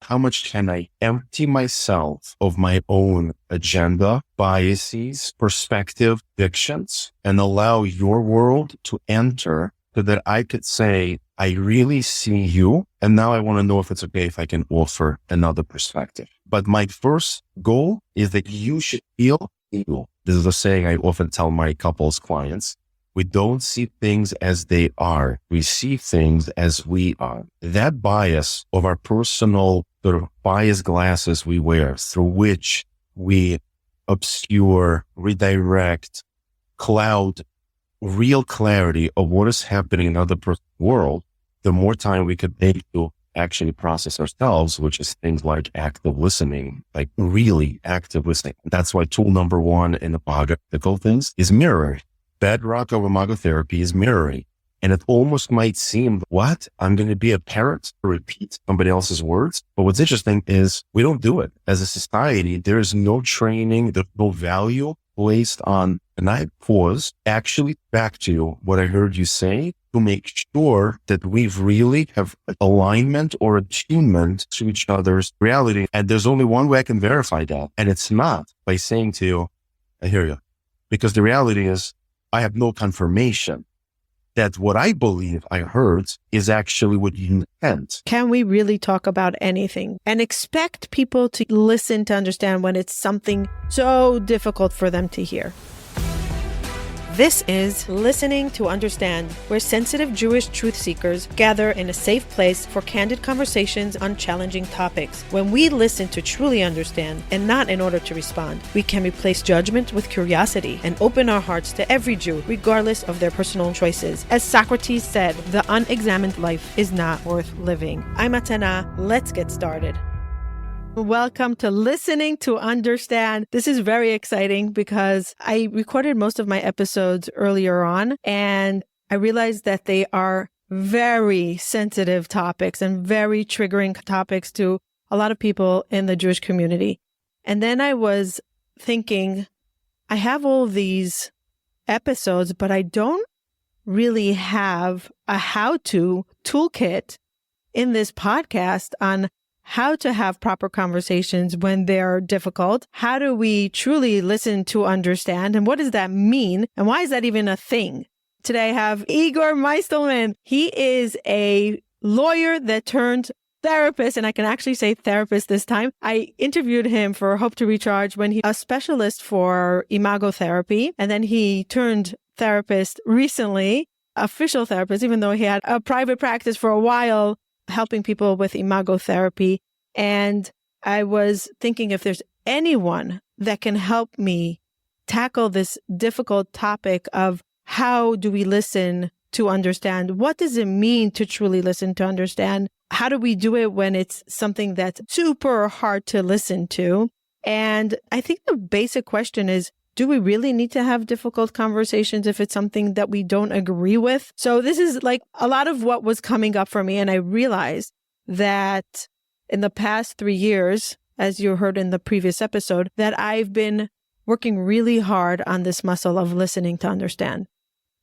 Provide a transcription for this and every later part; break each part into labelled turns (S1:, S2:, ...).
S1: how much can I empty myself of my own agenda, biases, perspective, fictions, and allow your world to enter so that I could say, I really see you. And now I want to know if it's okay if I can offer another perspective. But my first goal is that you should feel you. This is a saying I often tell my couples clients. We don't see things as they are. We see things as we are. That bias of our personal sort of bias glasses we wear through which we obscure, redirect, cloud real clarity of what is happening in other person's world, the more time we could take to actually process ourselves, which is things like active listening, like really active listening. That's why tool number one in the Imago things is mirroring. Bedrock of Imago therapy is mirroring. And it almost might seem, what? I'm going to be a parrot to repeat somebody else's words. But what's interesting is we don't do it. As a society, there is no training, there's no value placed on, and I pause actually back to what I heard you say to make sure that we really have alignment or attunement to each other's reality. And there's only one way I can verify that. And it's not by saying to you, I hear you. Because the reality is I have no confirmation that what I believe I heard is actually what you intend.
S2: Can we really talk about anything and expect people to listen to understand when it's something so difficult for them to hear? This is Listening to Understand, where sensitive Jewish truth seekers gather in a safe place for candid conversations on challenging topics. When we listen to truly understand and not in order to respond, we can replace judgment with curiosity and open our hearts to every Jew, regardless of their personal choices. As Socrates said, the unexamined life is not worth living. I'm Atana. Let's get started. Welcome to Listening to Understand. This is very exciting because I recorded most of my episodes earlier on, and I realized that they are very sensitive topics and very triggering topics to a lot of people in the Jewish community. And then I was thinking, I have all these episodes, but I don't really have a how-to toolkit in this podcast on how to have proper conversations when they're difficult. How do we truly listen to understand? And what does that mean? And why is that even a thing? Today I have Igor Meystelman. He is a lawyer that turned therapist, and I can actually say therapist this time. I interviewed him for Hope to Recharge when he's a specialist for Imago therapy. And then he turned therapist recently, official therapist, even though he had a private practice for a while, helping people with Imago therapy. And I was thinking if there's anyone that can help me tackle this difficult topic of how do we listen to understand? What does it mean to truly listen to understand? How do we do it when it's something that's super hard to listen to? And I think the basic question is, do we really need to have difficult conversations if it's something that we don't agree with? So this is like a lot of what was coming up for me. And I realized that in the past 3 years, as you heard in the previous episode, that I've been working really hard on this muscle of listening to understand.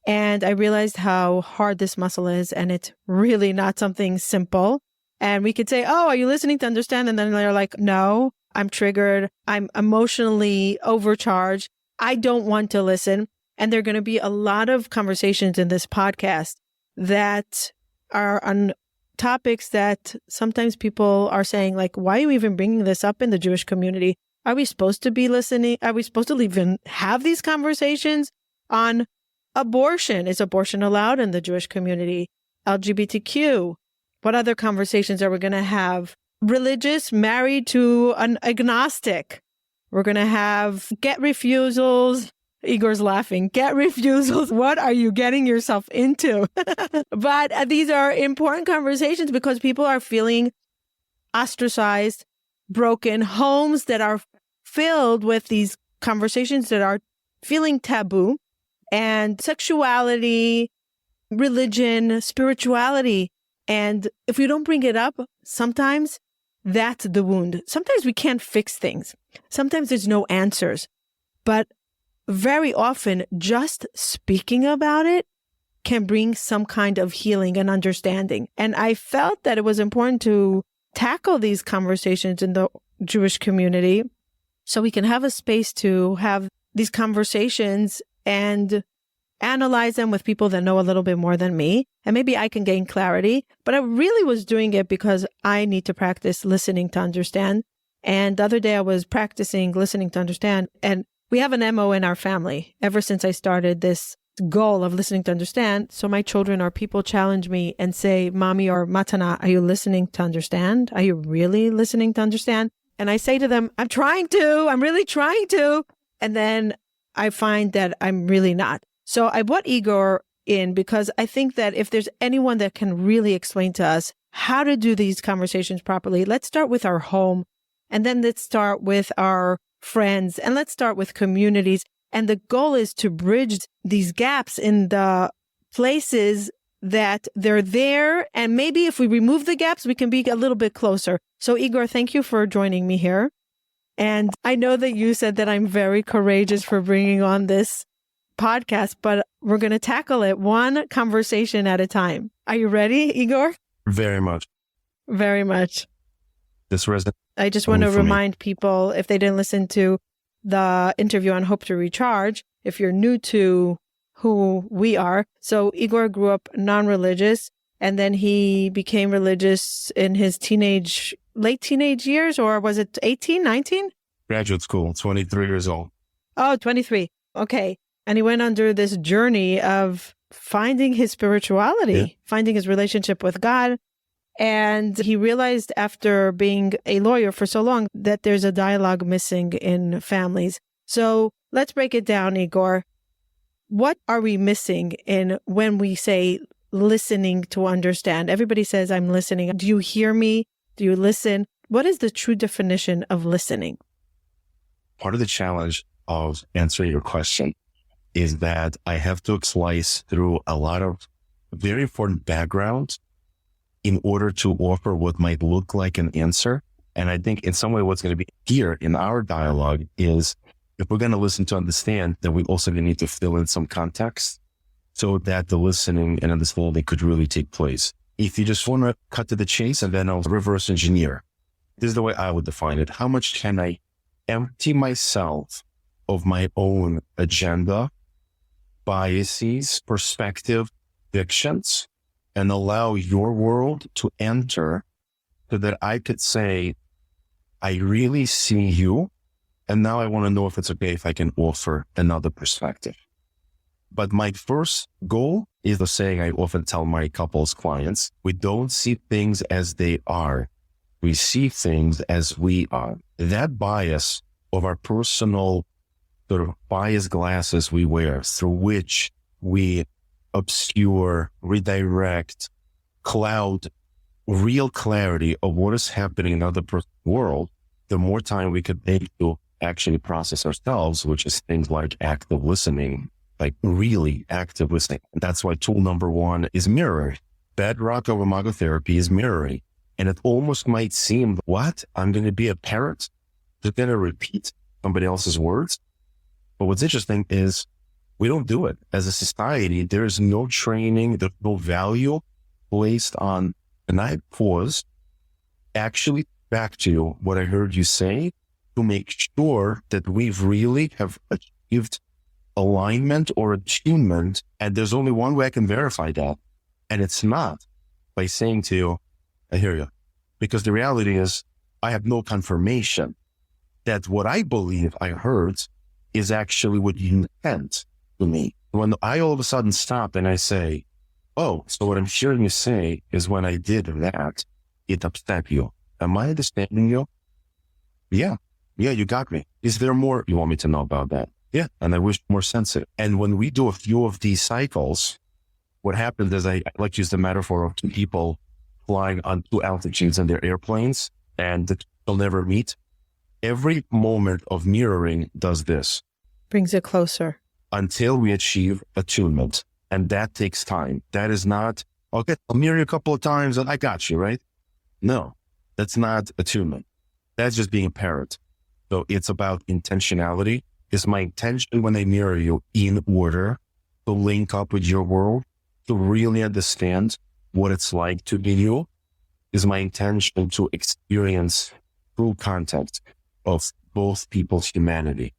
S2: And I realized how hard this muscle is. And it's really not something simple. And we could say, oh, are you listening to understand? And then they're like, no, I'm triggered. I'm emotionally overcharged. I don't want to listen. And there are going to be a lot of conversations in this podcast that are on topics that sometimes people are saying, like, why are you even bringing this up in the Jewish community? Are we supposed to be listening? Are we supposed to even have these conversations on abortion? Is abortion allowed in the Jewish community? LGBTQ? What other conversations are we going to have? Religious, married to an agnostic. We're going to have get refusals. Igor's laughing. Get refusals. What are you getting yourself into? But these are important conversations because people are feeling ostracized, broken, homes that are filled with these conversations that are feeling taboo, and sexuality, religion, spirituality. And if we don't bring it up, sometimes that's the wound. Sometimes we can't fix things. Sometimes there's no answers. But very often, just speaking about it can bring some kind of healing and understanding. And I felt that it was important to tackle these conversations in the Jewish community so we can have a space to have these conversations and analyze them with people that know a little bit more than me. And maybe I can gain clarity. But I really was doing it because I need to practice listening to understand. And the other day I was practicing listening to understand. And we have an MO in our family ever since I started this goal of listening to understand. So my children or people challenge me and say, Mommy or Matana, are you listening to understand? Are you really listening to understand? And I say to them, I'm really trying to. And then I find that I'm really not. So I brought Igor in because I think that if there's anyone that can really explain to us how to do these conversations properly, let's start with our home, and then let's start with our friends, and let's start with communities. And the goal is to bridge these gaps in the places that they're there. And maybe if we remove the gaps, we can be a little bit closer. So Igor, thank you for joining me here. And I know that you said that I'm very courageous for bringing on this podcast, but we're going to tackle it one conversation at a time. Are you ready, Igor?
S1: Very much.
S2: Very much.
S1: This resonates.
S2: I just want to remind people, if they didn't listen to the interview on Hope to Recharge, if you're new to who we are. So Igor grew up non-religious, and then he became religious in his late teenage years, or was it 18, 19?
S1: Graduate school, 23 years old.
S2: Oh, 23. Okay. And he went under this journey of finding his spirituality, finding his relationship with God. And he realized after being a lawyer for so long that there's a dialogue missing in families. So let's break it down, Igor. What are we missing in when we say listening to understand? Everybody says, I'm listening. Do you hear me? Do you listen? What is the true definition of listening?
S1: Part of the challenge of answering your question is that I have to slice through a lot of very important background in order to offer what might look like an answer. And I think in some way what's going to be here in our dialogue is if we're going to listen to understand, then we also need to fill in some context so that the listening and understanding could really take place. If you just want to cut to the chase and then I'll reverse engineer, this is the way I would define it. How much can I empty myself of my own agenda, biases, perspective, fictions, and allow your world to enter so that I could say, I really see you. And now I want to know if it's okay if I can offer another perspective. But my first goal is the saying I often tell my couples clients, we don't see things as they are. We see things as we are. That bias of our personal sort of bias glasses we wear through which we obscure, redirect, cloud real clarity of what is happening in other person's world, the more time we could take to actually process ourselves, which is things like active listening, like really active listening. And that's why tool number one is mirroring. Bedrock of Imago therapy is mirroring. And it almost might seem, what? I'm going to be a parrot? Just going to repeat somebody else's words? But what's interesting is we don't do it. As a society, there is no training, there's no value placed on, and I pause, actually back to what I heard you say to make sure that we've really have achieved alignment or attunement. And there's only one way I can verify that. And it's not by saying to you, I hear you. Because the reality is I have no confirmation that what I believe I heard is actually what you meant to me. When I all of a sudden stop and I say, oh, so what I'm hearing you say is when I did that, it upset you. Am I understanding you? Yeah, you got me. Is there more you want me to know about that? Yeah, and I wish more sensitive. And when we do a few of these cycles, what happens is I like to use the metaphor of two people flying on two altitudes in their airplanes and they'll never meet. Every moment of mirroring does this.
S2: Brings it closer.
S1: Until we achieve attunement. And that takes time. That is not, okay, I'll mirror you a couple of times and I got you, right? No, that's not attunement. That's just being a parrot. So it's about intentionality. Is my intention when I mirror you in order to link up with your world, to really understand what it's like to be you? is my intention to experience true contact of both people's humanity?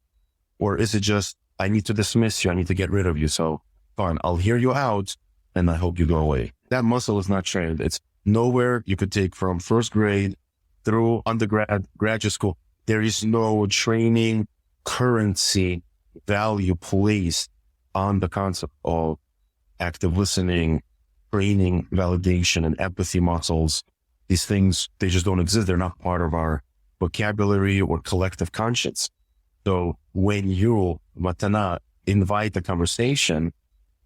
S1: Or is it just, I need to dismiss you, I need to get rid of you, so fine, I'll hear you out, and I hope you go away. That muscle is not trained. It's nowhere you could take from first grade through undergrad, graduate school. There is no training, currency, value placed on the concept of active listening, training, validation, and empathy muscles. These things, they just don't exist. They're not part of our vocabulary or collective conscience. So when you, Matana, invite a conversation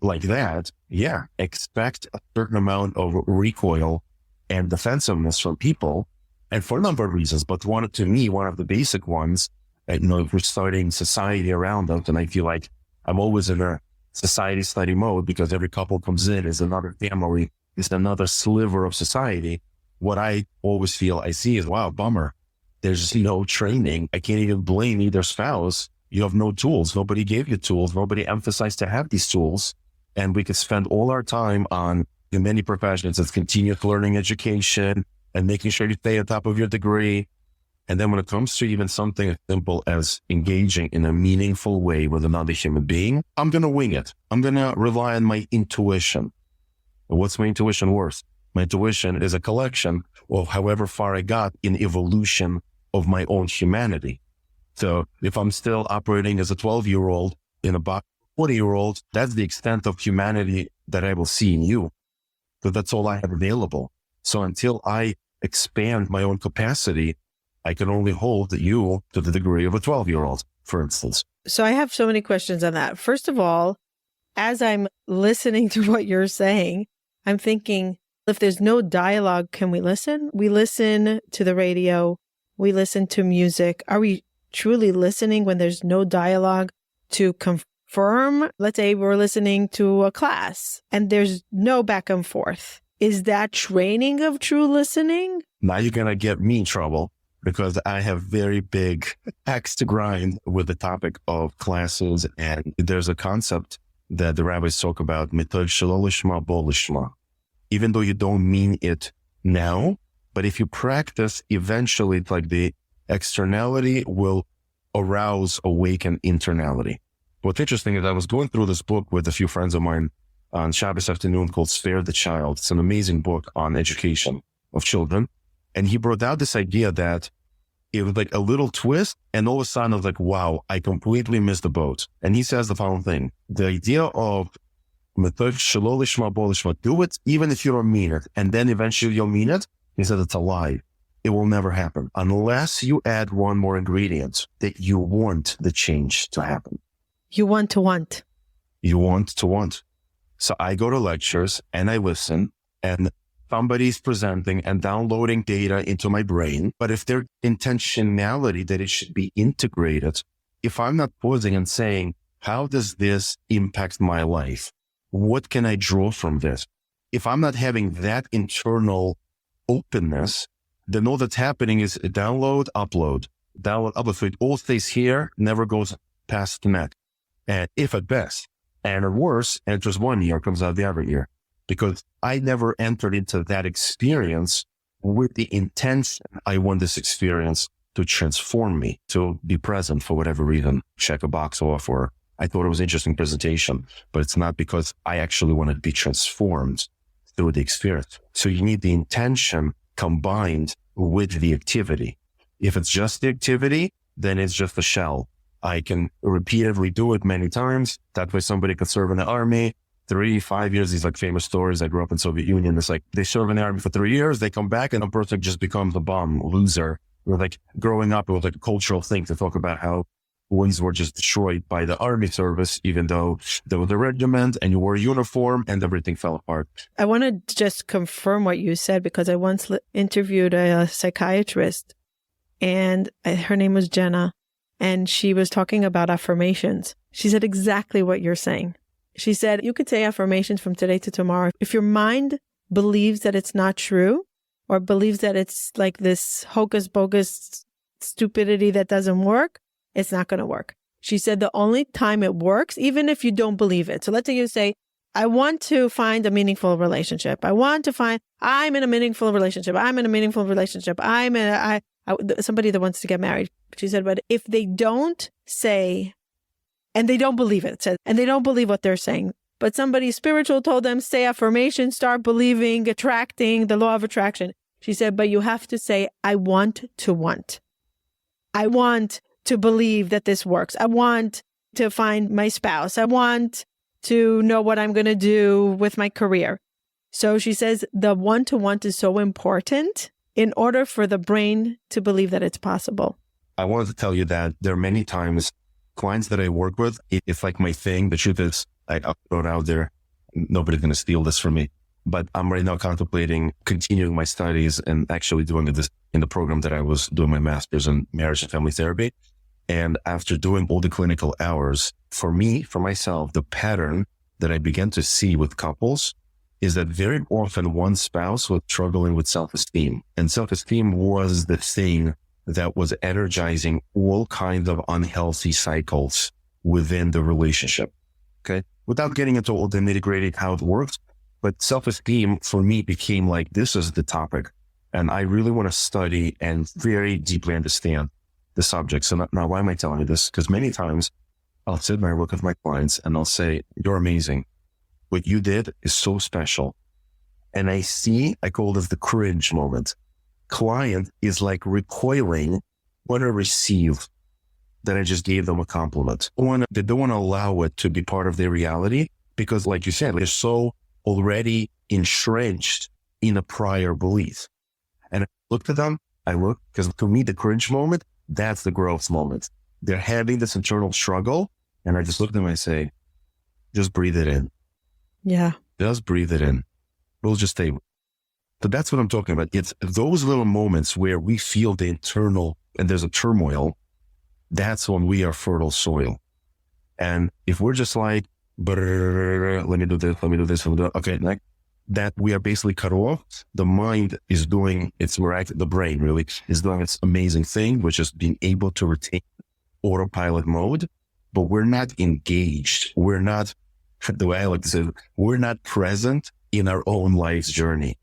S1: like that, yeah, expect a certain amount of recoil and defensiveness from people, and for a number of reasons. But one of the basic ones, if we're starting society around us, and I feel like I'm always in a society study mode because every couple comes in is another family, is another sliver of society. What I always feel I see is, wow, bummer. There's no training. I can't even blame either spouse. You have no tools. Nobody gave you tools. Nobody emphasized to have these tools. And we could spend all our time on, in many professions, it's continuous learning education and making sure you stay on top of your degree. And then when it comes to even something as simple as engaging in a meaningful way with another human being, I'm going to wing it. I'm going to rely on my intuition. What's my intuition worth? My intuition is a collection of however far I got in evolution of my own humanity. So if I'm still operating as a 12-year-old in a box, 40-year-old, that's the extent of humanity that I will see in you. So that's all I have available. So until I expand my own capacity, I can only hold you to the degree of a 12-year-old, for instance.
S2: So I have so many questions on that. First of all, as I'm listening to what you're saying, I'm thinking, if there's no dialogue, can we listen? We listen to the radio. We listen to music. Are we truly listening when there's no dialogue to confirm? Let's say we're listening to a class and there's no back and forth. Is that training of true listening?
S1: Now you're going to get me in trouble because I have very big axe to grind with the topic of classes. And there's a concept that the rabbis talk about, metod shelo lishma bo lishma. Even though you don't mean it now, but if you practice, eventually it's like the externality will awaken internality. What's interesting is I was going through this book with a few friends of mine on Shabbos afternoon called Spare the Child. It's an amazing book on education of children. And he brought out this idea that it was like a little twist, and all of a sudden I was like, wow, I completely missed the boat. And he says the following thing: the idea of do it even if you don't mean it, and then eventually you'll mean it. He said it's a lie. It will never happen unless you add one more ingredient, that you want the change to happen.
S2: You want to want.
S1: You want to want. So I go to lectures and I listen, and somebody's presenting and downloading data into my brain. But if there's intentionality that it should be integrated, if I'm not pausing and saying, how does this impact my life? What can I draw from this? If I'm not having that internal openness, then all that's happening is download, upload. So it all stays here, never goes past the neck. And if at best, and at worst, enters 1 year, comes out the other year. Because I never entered into that experience with the intention, I want this experience to transform me, to be present for whatever reason, check a box off, or I thought it was an interesting presentation, but it's not because I actually want to be transformed through the experience. So you need the intention combined with the activity. If it's just the activity, then it's just a shell. I can repeatedly do it many times. That way somebody could serve in the army 3-5 years. These like famous stories. I grew up in Soviet Union. It's like they serve in the army for 3 years. They come back and a person just becomes a bum loser. We're like growing up, it was like a cultural thing to talk about how ones were just destroyed by the army service, even though there was a regiment and you wore a uniform and everything fell apart.
S2: I want to just confirm what you said, because I once interviewed a psychiatrist, and her name was Jenna, and she was talking about affirmations. She said exactly what you're saying. She said, you could say affirmations from today to tomorrow. If your mind believes that it's not true, or believes that it's like this hocus pocus stupidity that doesn't work, it's not going to work. She said the only time it works, even if you don't believe it. So let's say you say, I want to find a meaningful relationship. I'm in a meaningful relationship. Somebody that wants to get married. She said, but if they don't say, and they don't believe it, and they don't believe what they're saying, but somebody spiritual told them, say affirmation, start believing, attracting, the law of attraction. She said, but you have to say, I want to want. I want to believe that this works. I want to find my spouse. I want to know what I'm going to do with my career. So she says the want to want is so important in order for the brain to believe that it's possible.
S1: I wanted to tell you that there are many times clients that I work with, it's like my thing. The truth is, I'll throw it out there. Nobody's going to steal this from me. But I'm right now contemplating continuing my studies and actually doing this in the program that I was doing my master's in marriage and family therapy. And after doing all the clinical hours, for myself, the pattern that I began to see with couples is that very often one spouse was struggling with self-esteem. And self-esteem was the thing that was energizing all kinds of unhealthy cycles within the relationship. Okay. Without getting into all the nitty-gritty how it works, but self-esteem for me became like, this is the topic. And I really want to study and very deeply understand the subject. So now why am I telling you this? Because many times I'll sit and I work with my clients and I'll say, you're amazing. What you did is so special. And I call this the cringe moment. Client is like recoiling when I receive that I just gave them a compliment. They don't want to allow it to be part of their reality because, like you said, they're so already entrenched in a prior belief. And I looked at them, because to me, the cringe moment, that's the growth moment. They're having this internal struggle. And I just look at them and I say, just breathe it in.
S2: Yeah.
S1: Just breathe it in. We'll just stay. So that's what I'm talking about. It's those little moments where we feel the internal and there's a turmoil. That's when we are fertile soil. And if we're just like, let me do this. Okay, like that, we are basically cut off. The mind is doing its the brain really is doing its amazing thing, which is being able to retain autopilot mode, but we're not engaged. We're not, the way I like to say, we're not present in our own life's journey.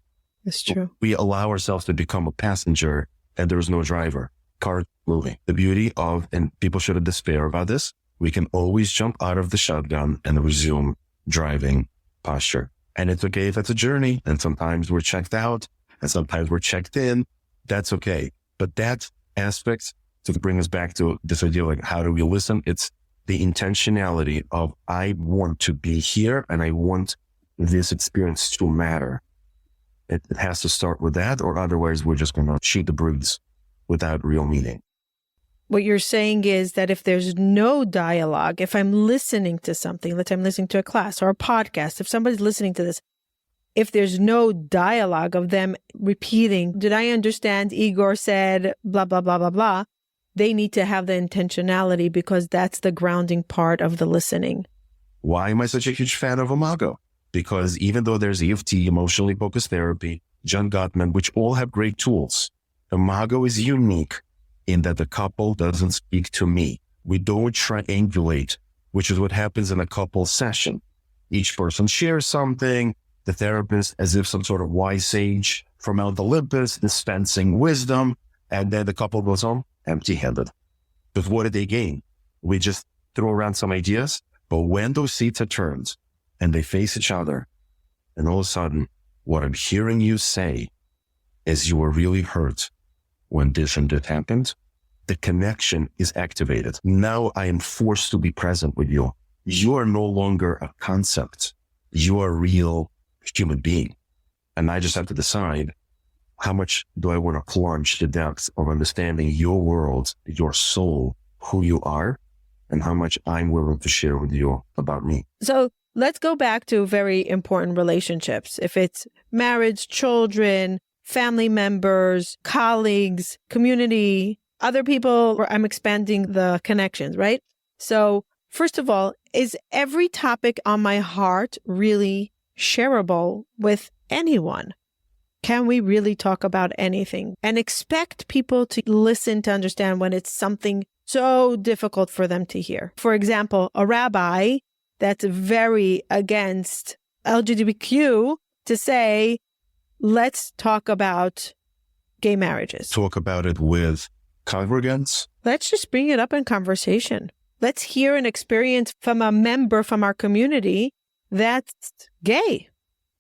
S2: It's true.
S1: We allow ourselves to become a passenger and there's no driver. Car moving. The beauty of, and people shouldn't despair about this, we can always jump out of the shotgun and resume driving posture. And it's okay if it's a journey. And sometimes we're checked out and sometimes we're checked in. That's okay. But that aspect, to bring us back to this idea of like, how do we listen? It's the intentionality of, I want to be here and I want this experience to matter. It has to start with that, or otherwise we're just going to shoot the breeze without real meaning.
S2: What you're saying is that if there's no dialogue, if I'm listening to something, let's say I'm listening to a class or a podcast, if somebody's listening to this, if there's no dialogue of them repeating, did I understand Igor said blah, blah, blah, blah, blah, they need to have the intentionality because that's the grounding part of the listening.
S1: Why am I such a huge fan of Imago? Because even though there's EFT, emotionally focused therapy, John Gottman, which all have great tools, Imago is unique in that the couple doesn't speak to me. We don't triangulate, which is what happens in a couple session. Each person shares something, the therapist, as if some sort of wise sage from Mount Olympus, dispensing wisdom, and then the couple goes home empty-handed. But what did they gain? We just throw around some ideas, but when those seats are turned and they face each other, and all of a sudden, what I'm hearing you say is you were really hurt when this and that happened, the connection is activated. Now I am forced to be present with you. You are no longer a concept. You are a real human being. And I just have to decide, how much do I want to plunge the depths of understanding your world, your soul, who you are, and how much I'm willing to share with you about me.
S2: So let's go back to very important relationships. If it's marriage, children, family members, colleagues, community, other people, I'm expanding the connections, right? So first of all, is every topic on my heart really shareable with anyone? Can we really talk about anything and expect people to listen to understand when it's something so difficult for them to hear? For example, a rabbi that's very against LGBTQ to say, let's talk about gay marriages.
S1: Talk about it with congregants.
S2: Let's just bring it up in conversation. Let's hear an experience from a member from our community that's gay.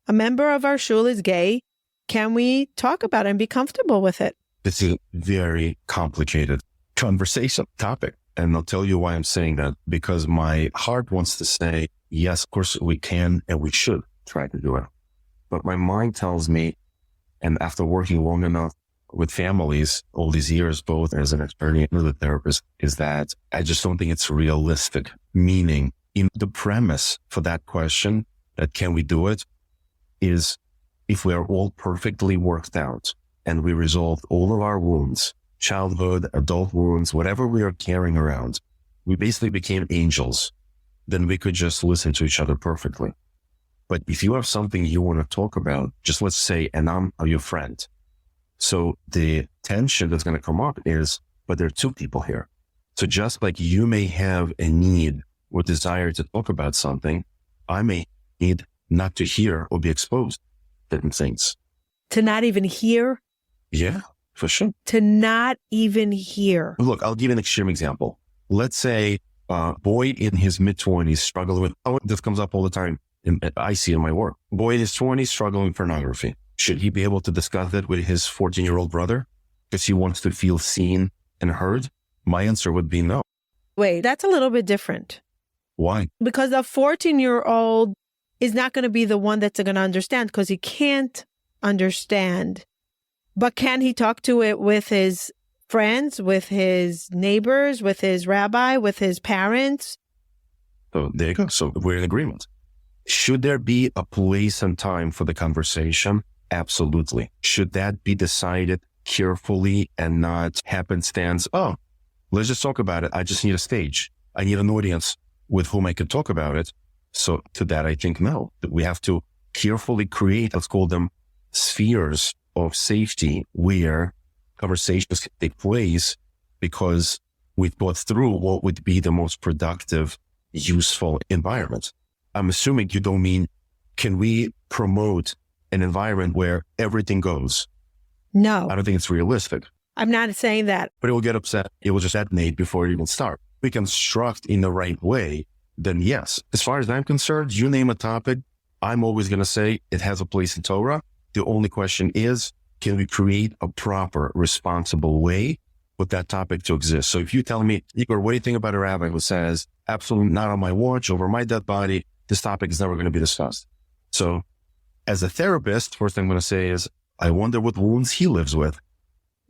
S2: A member of our shul is gay. Can we talk about it and be comfortable with it?
S1: This is a very complicated conversation topic. And I'll tell you why I'm saying that, because my heart wants to say, yes, of course we can and we should try to do it. But my mind tells me, and after working long enough with families all these years, both as an attorney and as a therapist, is that I just don't think it's realistic. Meaning, in the premise for that question, that can we do it, is if we are all perfectly worked out and we resolved all of our wounds, childhood, adult wounds, whatever we are carrying around, we basically became angels, then we could just listen to each other perfectly. But if you have something you want to talk about, just let's say, and I'm your friend. So the tension that's going to come up is, but there are two people here. So just like you may have a need or desire to talk about something, I may need not to hear or be exposed to different things.
S2: To not even hear?
S1: Yeah, for sure.
S2: To not even hear.
S1: Look, I'll give you an extreme example. Let's say a boy in his mid-20s struggling with, this comes up all the time. I see in my work. Boy in his 20s struggling with pornography. Should he be able to discuss it with his 14-year-old brother because he wants to feel seen and heard? My answer would be no.
S2: Wait, that's a little bit different.
S1: Why?
S2: Because the 14-year-old is not going to be the one that's going to understand because he can't understand. But can he talk to it with his friends, with his neighbors, with his rabbi, with his parents?
S1: So there you go. So we're in agreement. Should there be a place and time for the conversation? Absolutely. Should that be decided carefully and not happenstance? Oh, let's just talk about it. I just need a stage. I need an audience with whom I can talk about it. So to that, I think no. We have to carefully create, let's call them spheres of safety where conversations can take place because we've thought through what would be the most productive, useful environment. I'm assuming you don't mean, can we promote an environment where everything goes?
S2: No.
S1: I don't think it's realistic.
S2: I'm not saying that.
S1: But it will get upset. It will just detonate before it even starts. We construct in the right way, then yes. As far as I'm concerned, you name a topic, I'm always going to say it has a place in Torah. The only question is, can we create a proper, responsible way for that topic to exist? So if you tell me, Igor, what do you think about a rabbi who says, absolutely not on my watch, over my dead body, this topic is never going to be discussed. So as a therapist, first thing I'm going to say is, I wonder what wounds he lives with.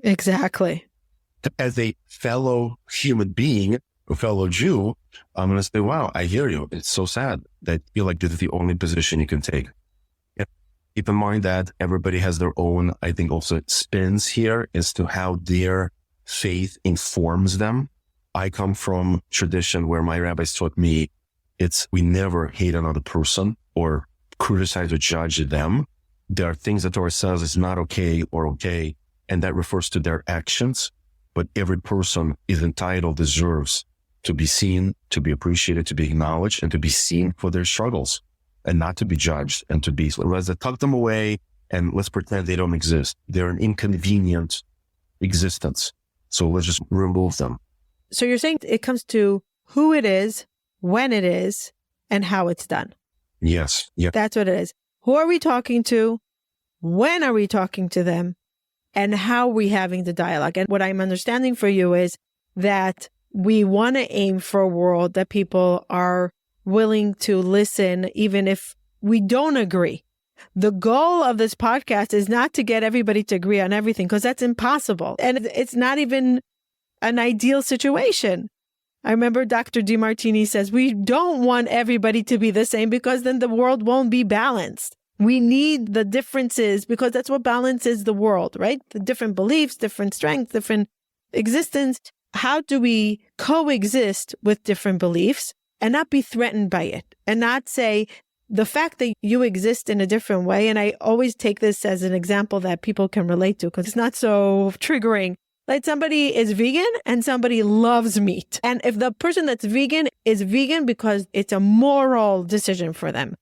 S2: Exactly.
S1: As a fellow human being, a fellow Jew, I'm going to say, wow, I hear you. It's so sad that you feel like this is the only position you can take. And keep in mind that everybody has their own, I think also spins here as to how their faith informs them. I come from tradition where my rabbis taught me we never hate another person or criticize or judge them. There are things that Torah says is not okay or okay, and that refers to their actions. But every person is entitled, deserves to be seen, to be appreciated, to be acknowledged, and to be seen for their struggles, and not to be judged and to be, let's tuck them away and let's pretend they don't exist. They're an inconvenient existence. So let's just remove them.
S2: So you're saying it comes to who it is, when it is, and how it's done.
S1: Yes. Yeah.
S2: That's what it is. Who are we talking to? When are we talking to them? And how are we having the dialogue? And what I'm understanding for you is that we want to aim for a world that people are willing to listen, even if we don't agree. The goal of this podcast is not to get everybody to agree on everything, because that's impossible. And it's not even an ideal situation. I remember Dr. DeMartini says, we don't want everybody to be the same because then the world won't be balanced. We need the differences because that's what balances the world, right? The different beliefs, different strengths, different existence. How do we coexist with different beliefs and not be threatened by it and not say the fact that you exist in a different way? And I always take this as an example that people can relate to because it's not so triggering. Like somebody is vegan and somebody loves meat. And if the person that's vegan is vegan because it's a moral decision for them,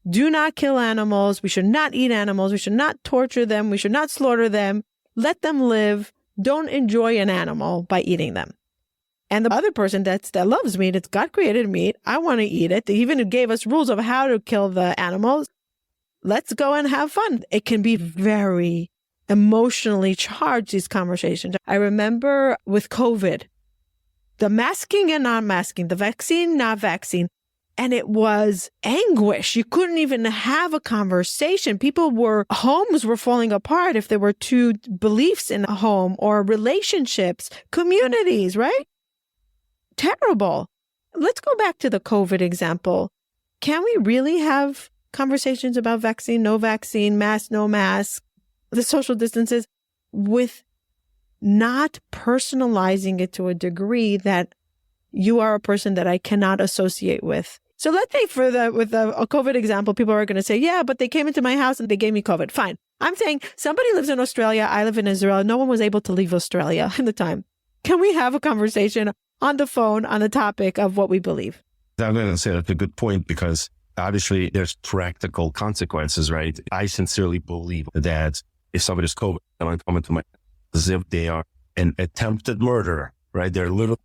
S2: Do not kill animals. We should not eat animals. We should not torture them. We should not slaughter them. Let them live. Don't enjoy an animal by eating them. And the other person that loves meat, it's God created meat. I want to eat it. They even gave us rules of how to kill the animals. Let's go and have fun. It can be very emotionally charged, these conversations. I remember with COVID, the masking and not masking, the vaccine, not vaccine. And it was anguish. You couldn't even have a conversation. Homes were falling apart if there were two beliefs in a home, or relationships, communities, right? Terrible. Let's go back to the COVID example. Can we really have conversations about vaccine, no vaccine, mask, no mask, the social distances, with not personalizing it to a degree that you are a person that I cannot associate with? So let's say with a COVID example, people are going to say, yeah, but they came into my house and they gave me COVID. Fine. I'm saying somebody lives in Australia. I live in Israel. No one was able to leave Australia in the time. Can we have a conversation on the phone on the topic of what we believe?
S1: I'm going to say that's a good point, because obviously there's practical consequences, right? I sincerely believe that if somebody's COVID, I'm coming to my as if they are an attempted murderer, right? They're literally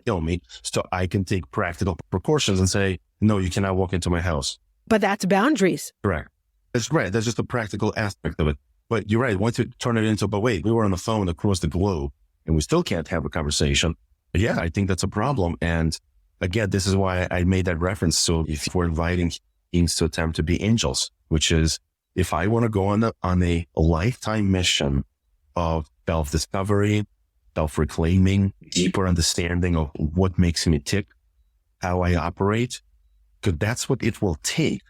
S1: kill me, so I can take practical precautions and say, no, you cannot walk into my house.
S2: But that's boundaries.
S1: Correct. That's right. That's just a practical aspect of it. But you're right. Once you turn it into, but wait, we were on the phone across the globe and we still can't have a conversation. Yeah, I think that's a problem. And again, this is why I made that reference. So if we're inviting beings to attempt to be angels, which is, if I want to go on a lifetime mission of self-discovery, self-reclaiming, deeper understanding of what makes me tick, how I operate, because that's what it will take.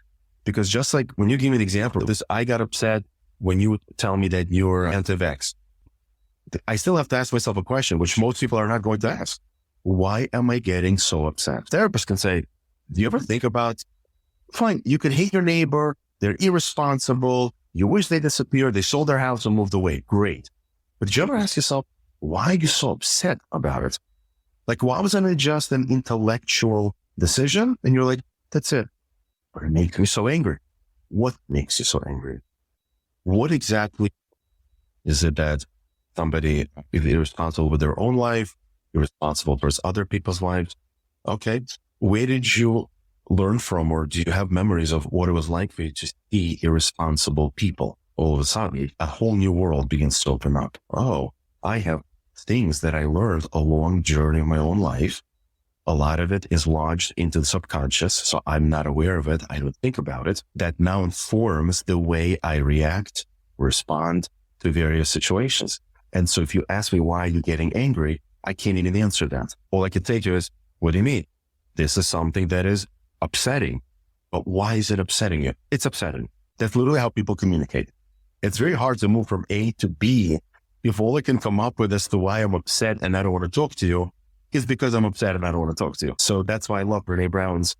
S1: Because just like when you give me the example of this, I got upset when you tell me that you're anti-vax. I still have to ask myself a question, which most people are not going to ask. Why am I getting so upset? Therapists can say, do you ever think about, fine, you could hate your neighbor, they're irresponsible, you wish they disappeared, they sold their house and moved away. Great. But did you ever ask yourself, why are you so upset about it? Like, why wasn't it just an intellectual decision? And you're like, that's it. But it makes me so angry. What makes you so angry? What exactly is it that somebody is irresponsible with their own life, irresponsible towards other people's lives? Okay. Where did you learn from, or do you have memories of what it was like for you to see irresponsible people? All of a sudden, a whole new world begins to open up. Oh, I have things that I learned along the journey of my own life. A lot of it is lodged into the subconscious, so I'm not aware of it. I don't think about it. That now informs the way I react, respond to various situations. And so if you ask me why you're getting angry, I can't even answer that. All I can say to you is, what do you mean? This is something that is upsetting. But why is it upsetting you? It's upsetting. That's literally how people communicate. It's very hard to move from A to B if all I can come up with as to why I'm upset and I don't want to talk to you is because I'm upset and I don't want to talk to you. So that's why I love Brene Brown's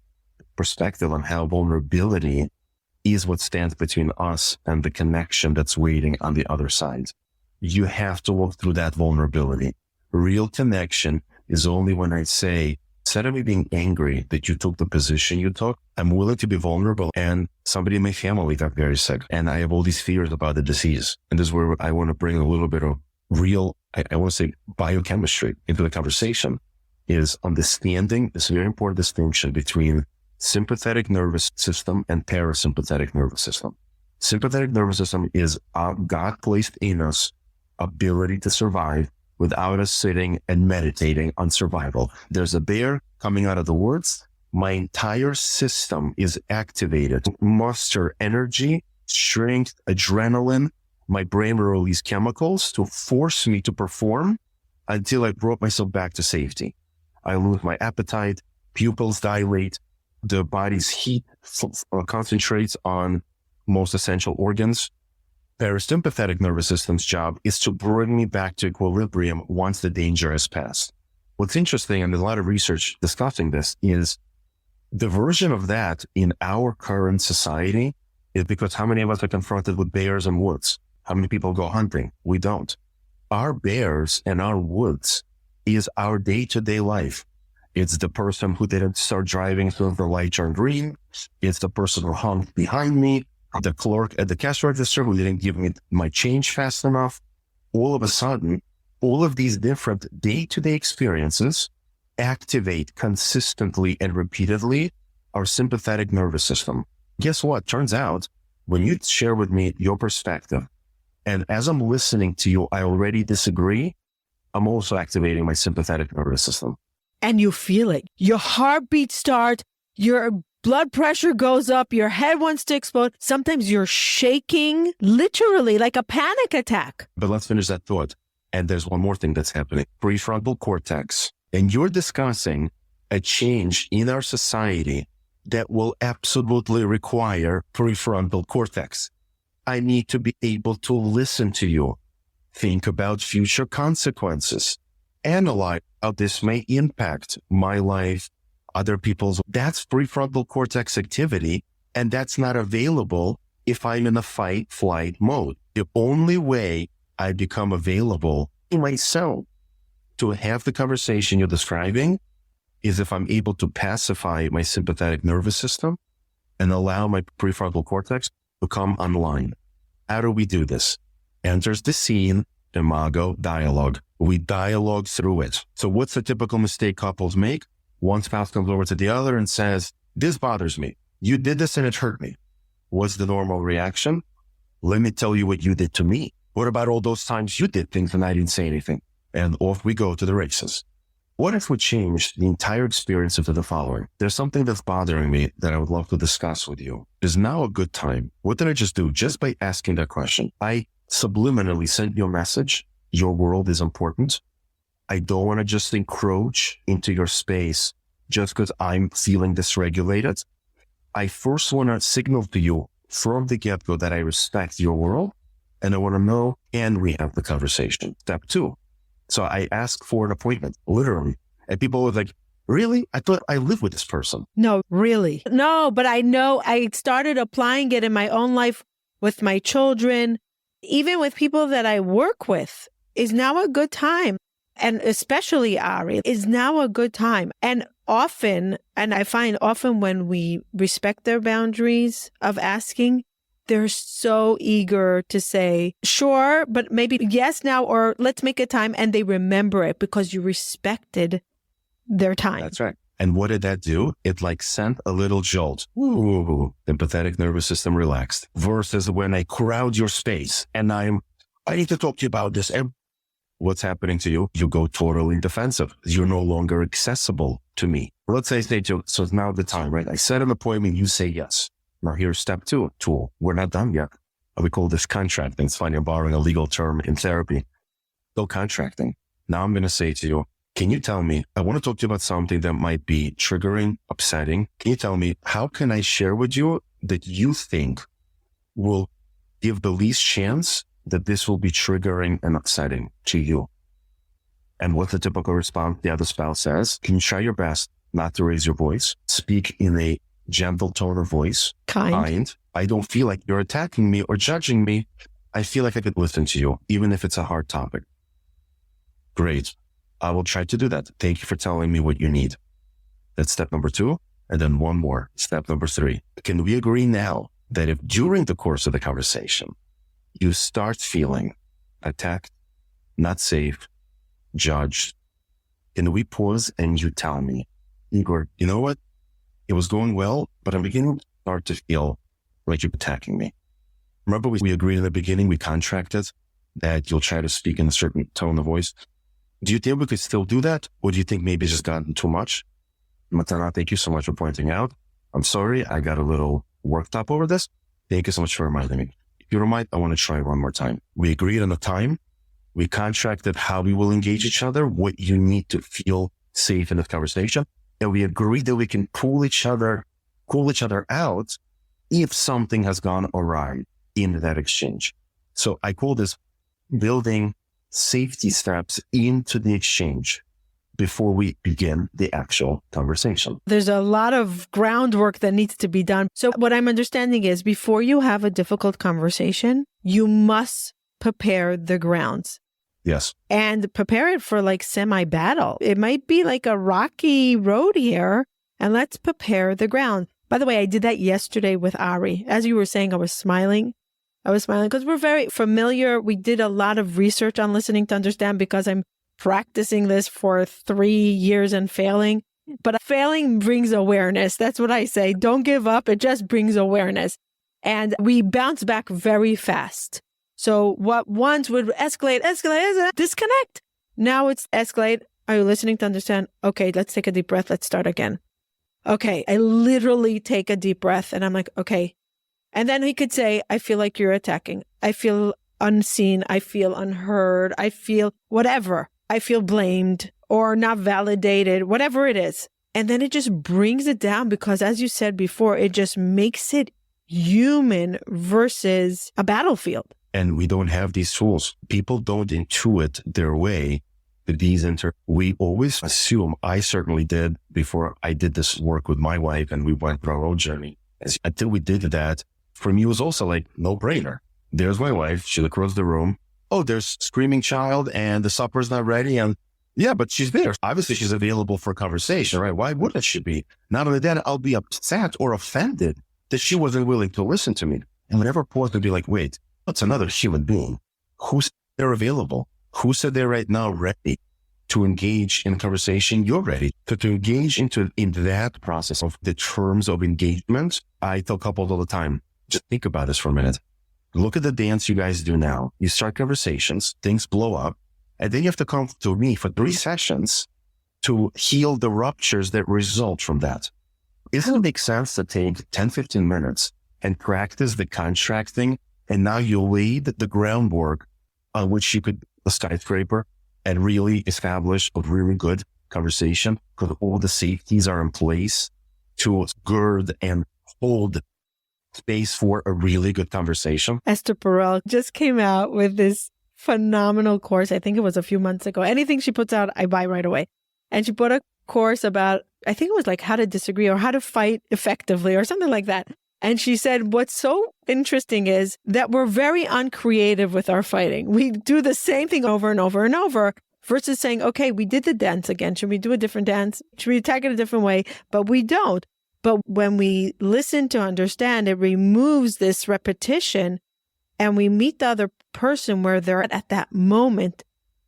S1: perspective on how vulnerability is what stands between us and the connection that's waiting on the other side. You have to walk through that vulnerability. Real connection is only when I say, instead of me being angry that you took the position you took, I'm willing to be vulnerable. And somebody in my family got very sick and I have all these fears about the disease. And this is where I want to bring a little bit of real, I want to say biochemistry into the conversation, is understanding this very important distinction between sympathetic nervous system and parasympathetic nervous system. Sympathetic nervous system is God placed in us ability to survive without us sitting and meditating on survival. There's a bear coming out of the woods. My entire system is activated to muster energy, strength, adrenaline. My brain will release chemicals to force me to perform until I brought myself back to safety. I lose my appetite, pupils dilate, the body's heat concentrates on most essential organs. Parasympathetic nervous system's job is to bring me back to equilibrium once the danger has passed. What's interesting, and there's a lot of research discussing this, is the version of that in our current society is because how many of us are confronted with bears and woods? How many people go hunting? We don't. Our bears and our woods is our day-to-day life. It's the person who didn't start driving until the light turned green. It's the person who honked behind me, the clerk at the cash register who didn't give me my change fast enough. All of a sudden, all of these different day-to-day experiences activate consistently and repeatedly our sympathetic nervous system. Guess what? Turns out when you share with me your perspective, and as I'm listening to you, I already disagree, I'm also activating my sympathetic nervous system.
S2: And you feel it. Your heartbeat starts, your blood pressure goes up, your head wants to explode. Sometimes you're shaking, literally like a panic attack.
S1: But let's finish that thought. And there's one more thing that's happening. Prefrontal cortex. And you're discussing a change in our society that will absolutely require prefrontal cortex. I need to be able to listen to you, think about future consequences, analyze how this may impact my life, other people's. That's prefrontal cortex activity, and that's not available if I'm in a fight-flight mode. The only way I become available to myself to have the conversation you're describing is if I'm able to pacify my sympathetic nervous system and allow my prefrontal cortex to come online. How do we do this? Enters the scene, Imago, dialogue. We dialogue through it. So what's the typical mistake couples make? One spouse comes over to the other and says, this bothers me. You did this and it hurt me. What's the normal reaction? Let me tell you what you did to me. What about all those times you did things and I didn't say anything? And off we go to the races. What if we changed the entire experience into the following? There's something that's bothering me that I would love to discuss with you. Is now a good time? What did I just do? Just by asking that question, I subliminally sent you a message. Your world is important. I don't want to just encroach into your space just because I'm feeling dysregulated. I first want to signal to you from the get-go that I respect your world and I want to know, and we have the conversation. Step 2. So I ask for an appointment, literally. And people were like, really? I thought I live with this person.
S2: No, really. No, but I know I started applying it in my own life with my children, even with people that I work with. Is now a good time? And especially Ari, is now a good time? And often, and I find often when we respect their boundaries of asking, they're so eager to say, sure, but maybe yes now, or let's make a time. And they remember it because you respected their time.
S1: That's right. And what did that do? It like sent a little jolt. Ooh, empathetic nervous system relaxed. Versus when I crowd your space and I need to talk to you about this. And what's happening to you? You go totally defensive. You're no longer accessible to me. Let's say stage 2. So it's now the time, right? I set an appointment. You say yes. Now here's step 2 tool. We're not done yet. We call this contracting. It's funny, I'm borrowing a legal term in therapy. So contracting. Now I'm going to say to you, can you tell me, I want to talk to you about something that might be triggering, upsetting. Can you tell me, how can I share with you that you think will give the least chance that this will be triggering and upsetting to you? And what's the typical response? The other spouse says, can you try your best not to raise your voice? Speak in a gentle tone of voice. Kind. I don't feel like you're attacking me or judging me. I feel like I could listen to you, even if it's a hard topic. Great. I will try to do that. Thank you for telling me what you need. That's step number 2. And then one more. Step number 3. Can we agree now that if during the course of the conversation, you start feeling attacked, not safe, judged, can we pause and you tell me, Igor, you know what? It was going well, but I'm beginning to start to feel like you're attacking me. Remember we agreed in the beginning, we contracted that you'll try to speak in a certain tone of voice. Do you think we could still do that? Or do you think maybe it's just gotten too much? Matana, thank you so much for pointing out. I'm sorry, I got a little worked up over this. Thank you so much for reminding me. If you don't mind, I want to try one more time. We agreed on the time. We contracted how we will engage each other, what you need to feel safe in this conversation. And we agreed that we can call each other out if something has gone awry in that exchange. So I call this building safety steps into the exchange before we begin the actual conversation.
S2: There's a lot of groundwork that needs to be done. So what I'm understanding is before you have a difficult conversation, you must prepare the grounds.
S1: Yes.
S2: And prepare it for like semi-battle. It might be like a rocky road here, and let's prepare the ground. By the way, I did that yesterday with Ari. As you were saying, I was smiling because we're very familiar. We did a lot of research on listening to understand because I'm practicing this for 3 years and failing. But failing brings awareness. That's what I say. Don't give up. It just brings awareness. And we bounce back very fast. So what once would escalate, disconnect. Now it's escalate. Are you listening to understand? Okay, let's take a deep breath. Let's start again. Okay, I literally take a deep breath and I'm like, okay. And then he could say, I feel like you're attacking. I feel unseen. I feel unheard. I feel whatever. I feel blamed or not validated, whatever it is. And then it just brings it down because as you said before, it just makes it human versus a battlefield.
S1: And we don't have these tools. People don't intuit their way to these we always assume, I certainly did before I did this work with my wife and we went through our own journey. Until we did that, for me, it was also like no brainer. There's my wife. She's across the room. Oh, there's screaming child and the supper's not ready. And yeah, but she's there. Obviously, she's available for conversation, right? Why wouldn't she be? Not only that, I'll be upset or offended that she wasn't willing to listen to me. And whenever pause to be like, wait, that's another human being. Who said they're available? Who said they're right now ready to engage in conversation? You're ready to engage in that process of the terms of engagement. I tell couples all the time, just think about this for a minute. Look at the dance you guys do now. You start conversations, things blow up, and then you have to come to me for 3 sessions to heal the ruptures that result from that. Doesn't it make sense to take 10, 15 minutes and practice the contracting? And now you laid the groundwork on which you could a skyscraper and really establish a really good conversation because all the safeties are in place to gird and hold space for a really good conversation.
S2: Esther Perel just came out with this phenomenal course. I think it was a few months ago. Anything she puts out, I buy right away. And she put a course about, I think it was like how to disagree or how to fight effectively or something like that. And she said, what's so interesting is that we're very uncreative with our fighting. We do the same thing over and over and over versus saying, okay, we did the dance again. Should we do a different dance? Should we attack it a different way? But we don't. But when we listen to understand, it removes this repetition and we meet the other person where they're at that moment.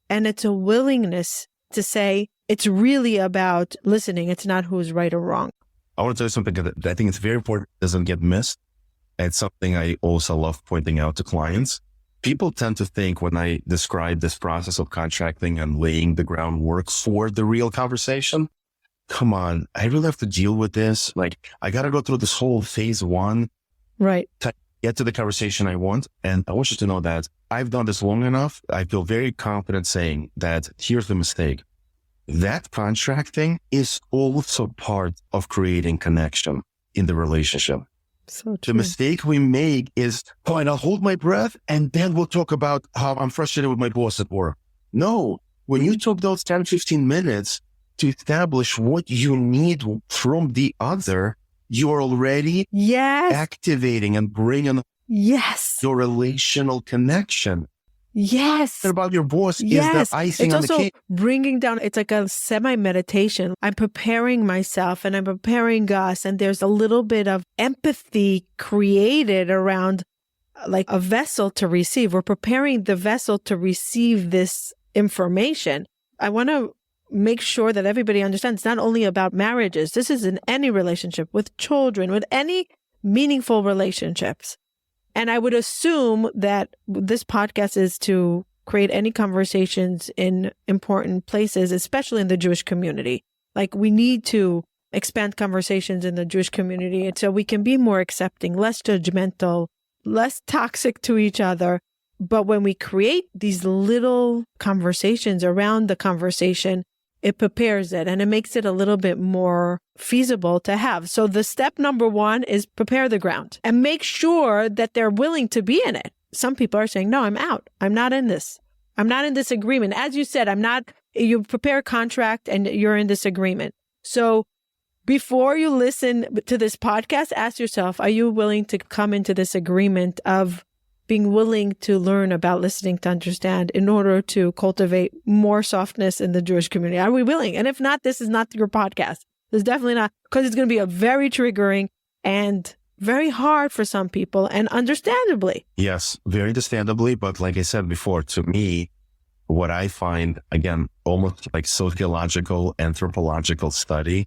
S2: And it's a willingness to say, it's really about listening. It's not who's right or wrong.
S1: I want to tell you something that I think it's very important, doesn't get missed. It's something I also love pointing out to clients. People tend to think when I describe this process of contracting and laying the groundwork for the real conversation, come on, I really have to deal with this. Like, I got to go through this whole phase 1
S2: right
S1: to get to the conversation I want. And I want you to know that I've done this long enough. I feel very confident saying that here's the mistake. That contracting is also part of creating connection in the relationship.
S2: So true.
S1: The mistake we make is, and I'll hold my breath and then we'll talk about how I'm frustrated with my boss at work. No, when you took those 10, 15 minutes to establish what you need from the other, you are already activating and bringing your relational connection.
S2: Yes.
S1: About your boss is the icing on the cake.
S2: It's also bringing down, it's like a semi-meditation. I'm preparing myself and I'm preparing us. And there's a little bit of empathy created around like a vessel to receive. We're preparing the vessel to receive this information. I want to make sure that everybody understands it's not only about marriages. This is in any relationship, with children, with any meaningful relationships. And I would assume that this podcast is to create any conversations in important places, especially in the Jewish community. Like we need to expand conversations in the Jewish community so we can be more accepting, less judgmental, less toxic to each other. But when we create these little conversations around the conversation, it prepares it and it makes it a little bit more feasible to have. So the step number 1 is prepare the ground and make sure that they're willing to be in it. Some people are saying, no, I'm out. I'm not in this. I'm not in this agreement. As you said, you prepare a contract and you're in this agreement. So before you listen to this podcast, ask yourself, are you willing to come into this agreement of being willing to learn about listening to understand in order to cultivate more softness in the Jewish community? Are we willing? And if not, this is not your podcast. It's definitely not, because it's going to be a very triggering and very hard for some people, and understandably.
S1: Yes, very understandably. But like I said before, to me, what I find, again, almost like sociological, anthropological study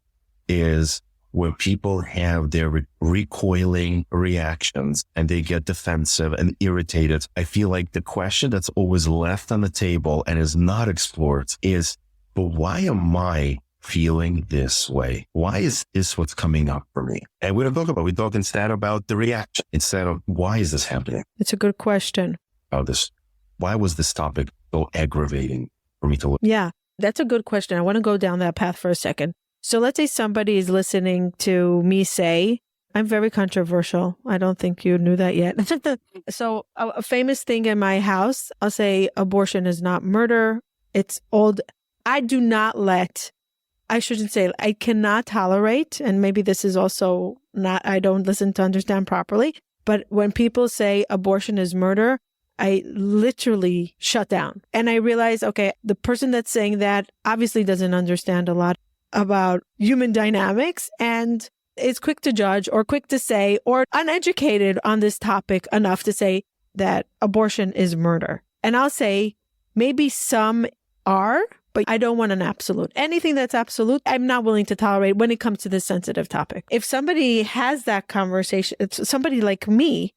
S1: is when people have their recoiling reactions and they get defensive and irritated. I feel like the question that's always left on the table and is not explored is, but why am I feeling this way? Why is this what's coming up for me? And we don't talk about, we talk instead about the reaction, instead of why is this happening?
S2: It's a good question.
S1: Why was this topic so aggravating for me to look?
S2: Yeah, that's a good question. I want to go down that path for a second. So let's say somebody is listening to me say, I'm very controversial. I don't think you knew that yet. So a famous thing in my house, I'll say abortion is not murder. It's old. I cannot tolerate, and maybe this is also not, I don't listen to understand properly, but when people say abortion is murder, I literally shut down. And I realize, okay, the person that's saying that obviously doesn't understand a lot about human dynamics and is quick to judge or quick to say or uneducated on this topic enough to say that abortion is murder. And I'll say maybe some are, but I don't want an absolute. Anything that's absolute, I'm not willing to tolerate when it comes to this sensitive topic. If somebody has that conversation, it's somebody like me,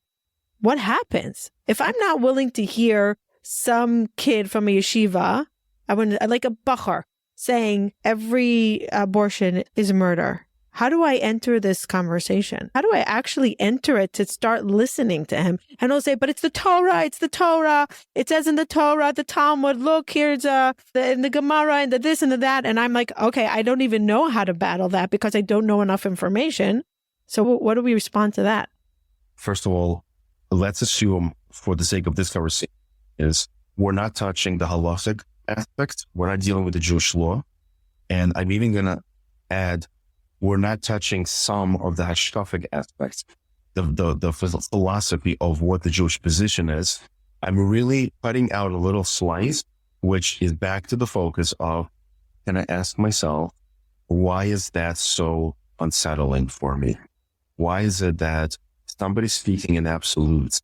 S2: what happens? If I'm not willing to hear some kid from a yeshiva, like a bachar, saying every abortion is murder, how do I enter this conversation? How do I actually enter it to start listening to him? And he'll say, but it's the Torah. It says in the Torah, the Talmud, look, here's in the Gemara and the this and the that. And I'm like, okay, I don't even know how to battle that because I don't know enough information. So what do we respond to that?
S1: First of all, let's assume for the sake of this conversation is we're not touching the halachic aspect. We're not dealing with the Jewish law. And I'm even going to add, we're not touching some of the hashkafic aspects, the philosophy of what the Jewish position is. I'm really cutting out a little slice, which is back to the focus of, can I ask myself, why is that so unsettling for me? Why is it that somebody speaking in absolutes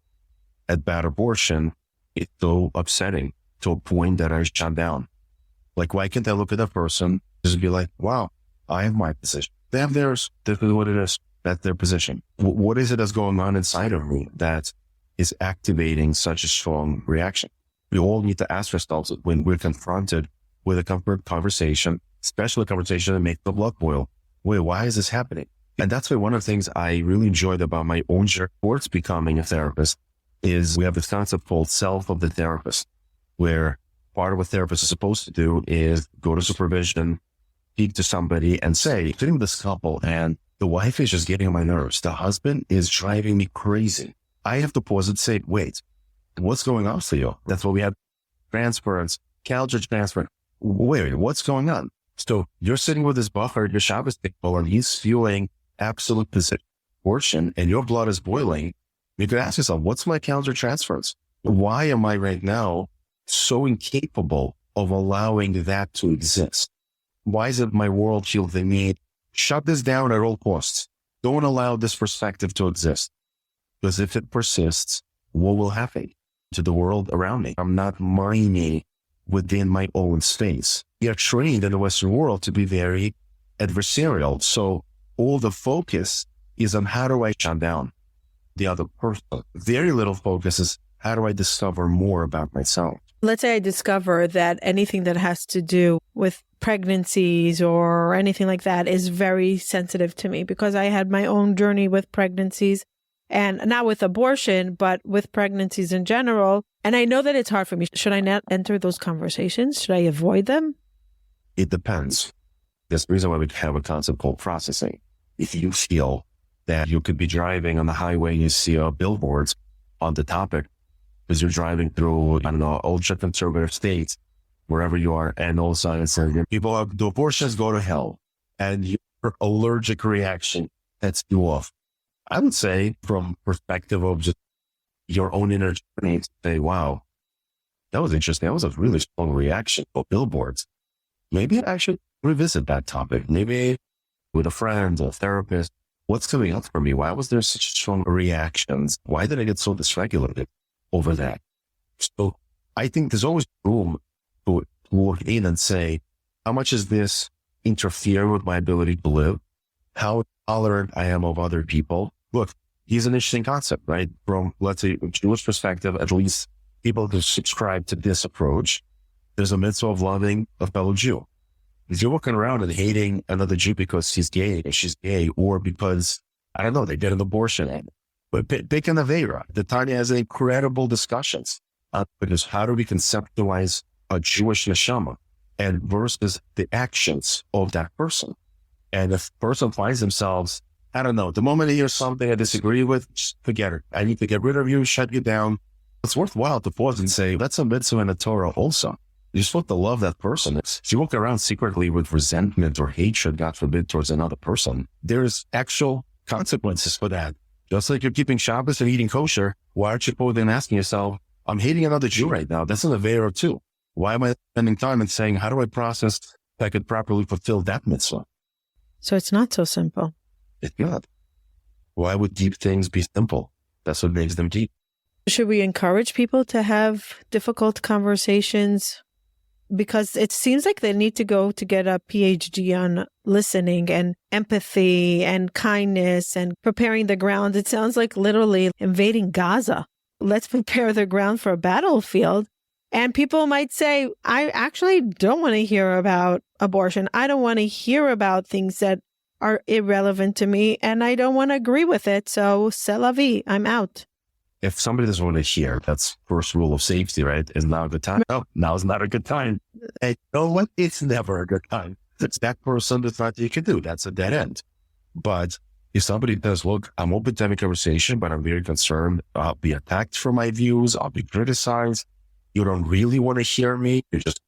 S1: about abortion is so upsetting to a point that I shut down? Like, why can't I look at that person, just be like, wow, I have my position. They have theirs. This is what it is. That's their position. What is it that's going on inside of me that is activating such a strong reaction? We all need to ask ourselves when we're confronted with a conversation, especially a conversation that makes the blood boil. Wait, why is this happening? And that's why one of the things I really enjoyed about my own journey towards becoming a therapist is we have this concept called self of the therapist, where part of what therapists are supposed to do is go to supervision, speak to somebody and say, sitting with this couple and the wife is just getting on my nerves. The husband is driving me crazy. I have to pause and say, wait, what's going on for you? That's what we have. Transference, calendar transfer. Wait, what's going on? So you're sitting with this buffer at your Shabbos table and he's feeling absolute portion and your blood is boiling. You could ask yourself, what's my calendar transference? Why am I right now so incapable of allowing that to exist? Why is it my world feels the need? Shut this down at all costs. Don't allow this perspective to exist. Because if it persists, what will happen to the world around me? I'm not mining within my own space. We are trained in the Western world to be very adversarial. So all the focus is on how do I shut down the other person. Very little focus is how do I discover more about myself?
S2: Let's say I discover that anything that has to do with pregnancies or anything like that is very sensitive to me because I had my own journey with pregnancies and not with abortion, but with pregnancies in general. And I know that it's hard for me. Should I not enter those conversations? Should I avoid them?
S1: It depends. There's the reason why we have a concept called processing. If you feel that you could be driving on the highway and you see billboards on the topic, because you're driving through, I don't know, ultra-conservative states, wherever you are, and all of a sudden it says, people have, the abortions go to hell, and your allergic reaction sets you off. I would say from perspective of just your own inner journey to say, wow, that was interesting. That was a really strong reaction for billboards. Maybe I should revisit that topic. Maybe with a friend or a therapist. What's coming up for me? Why was there such strong reactions? Why did I get so dysregulated over that? So I think there's always room to look in and say, how much is this interfere with my ability to live? How tolerant I am of other people? Look, here's an interesting concept, right? From, let's say, a Jewish perspective, at least people who subscribe to this approach, there's a mitzvah of loving a fellow Jew. If you're walking around and hating another Jew because he's gay or she's gay, or because, I don't know, they did an abortion, but pick an Avera. The Tanya has incredible discussions because how do we conceptualize a Jewish neshama and versus the actions of that person? And if a person finds themselves, I don't know, the moment they hear something I disagree with, just forget it. I need to get rid of you, shut you down. It's worthwhile to pause and say, that's a mitzvah in the Torah also. You're supposed to love that person. If you walk around secretly with resentment or hatred, God forbid, towards another person, there's actual consequences for that. Just like you're keeping Shabbos and eating kosher, why aren't you supposed to asking yourself, I'm hating another Jew right now. That's an Avera too. Why am I spending time and saying, how do I process if I could properly fulfill that mitzvah?
S2: So it's not so simple.
S1: It's not. Why would deep things be simple? That's what makes them deep.
S2: Should we encourage people to have difficult conversations? Because it seems like they need to go to get a PhD on listening and empathy and kindness and preparing the ground. It sounds like literally invading Gaza. Let's prepare the ground for a battlefield. And people might say, I actually don't want to hear about abortion. I don't want to hear about things that are irrelevant to me, and I don't want to agree with it. So, c'est la vie, I'm out.
S1: If somebody doesn't want to hear, that's first rule of safety, right? Is now a good time? No, now is not a good time. And you know what? It's never a good time. It's that person that's not you can do. That's a dead end. But if somebody says, look, I'm open to having a conversation, but I'm very concerned. I'll be attacked for my views. I'll be criticized. You don't really want to hear me. You're just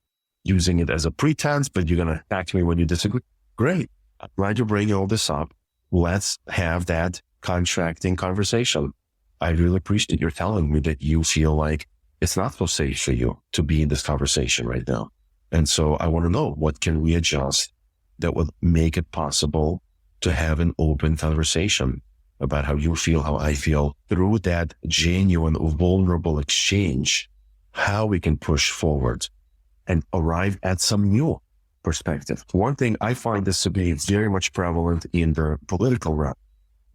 S1: using it as a pretense, but you're going to attack me when you disagree. Great. I'm glad you're bringing all this up. Let's have that contracting conversation. I really appreciate you telling me that you feel like it's not so safe for you to be in this conversation right now. And so I want to know, what can we adjust that would make it possible to have an open conversation about how you feel, how I feel, through that genuine, vulnerable exchange, how we can push forward and arrive at some new perspective. One thing I find this to be very much prevalent in the political realm,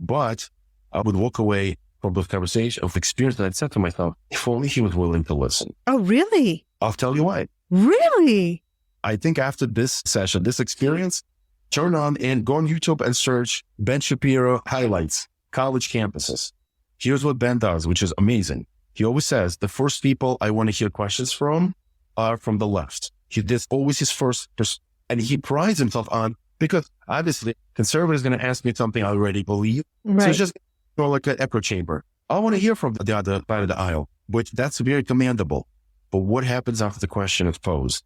S1: but I would walk away from this conversation of experience that I'd said to myself, if only he was willing to listen.
S2: Oh, really?
S1: I'll tell you why.
S2: Really?
S1: I think after this session, this experience, turn on and go on YouTube and search Ben Shapiro highlights, college campuses. Here's what Ben does, which is amazing. He always says, the first people I want to hear questions from are from the left. This always his first, and he prides himself on, because obviously conservative is going to ask me something I already believe.
S2: Right.
S1: So it's just like an echo chamber. I want to hear from the other side of the aisle, which that's very commendable. But what happens after the question is posed?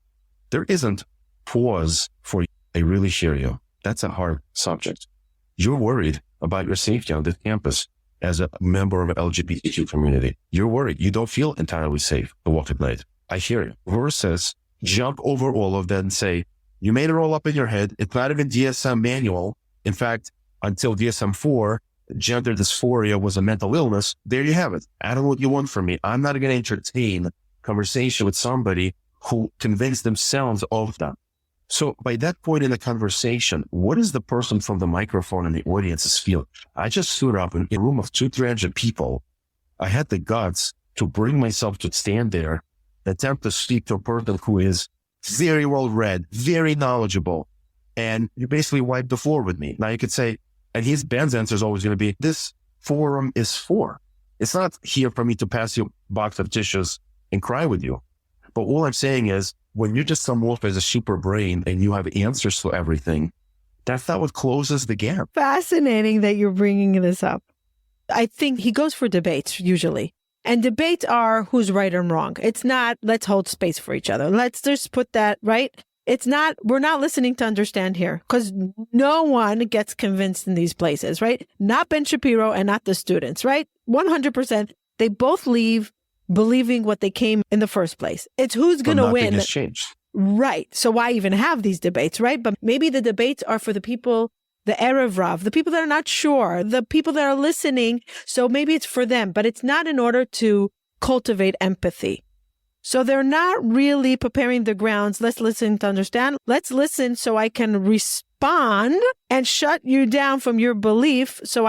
S1: There isn't pause for I really hear you. That's a hard subject. You're worried about your safety on this campus as a member of an LGBTQ community. You're worried. You don't feel entirely safe to walk at night. I hear you. Versus jump over all of that and say, you made it all up in your head. It's not even DSM manual. In fact, until DSM-4, gender dysphoria was a mental illness. There you have it. I don't know what you want from me. I'm not going to entertain conversation with somebody who convinced themselves of that. So by that point in the conversation, what is the person from the microphone and the audience's feel? I just stood up in a room of 200-300 people. I had the guts to bring myself to stand there, attempt to speak to a person who is very well read, very knowledgeable, and you basically wiped the floor with me. Now you could say, and Ben's answer is always going to be, this forum is for. It's not here for me to pass you a box of tissues and cry with you. But all I'm saying is, when you just come off as a super brain and you have answers to everything, that's not what closes the gap.
S2: Fascinating that you're bringing this up. I think he goes for debates usually. And debates are who's right and wrong. It's not, let's hold space for each other. Let's just put that, right? It's not, we're not listening to understand here, because no one gets convinced in these places, right? Not Ben Shapiro and not the students, right? 100%. They both leave believing what they came in the first place. It's who's going to win.
S1: Nothing has changed.
S2: Right. So why even have these debates, right? But maybe the debates are for the people, the Erev Rav, the people that are not sure, the people that are listening. So maybe it's for them, but it's not in order to cultivate empathy. So they're not really preparing the grounds. Let's listen to understand. Let's listen so I can respond and shut you down from your belief so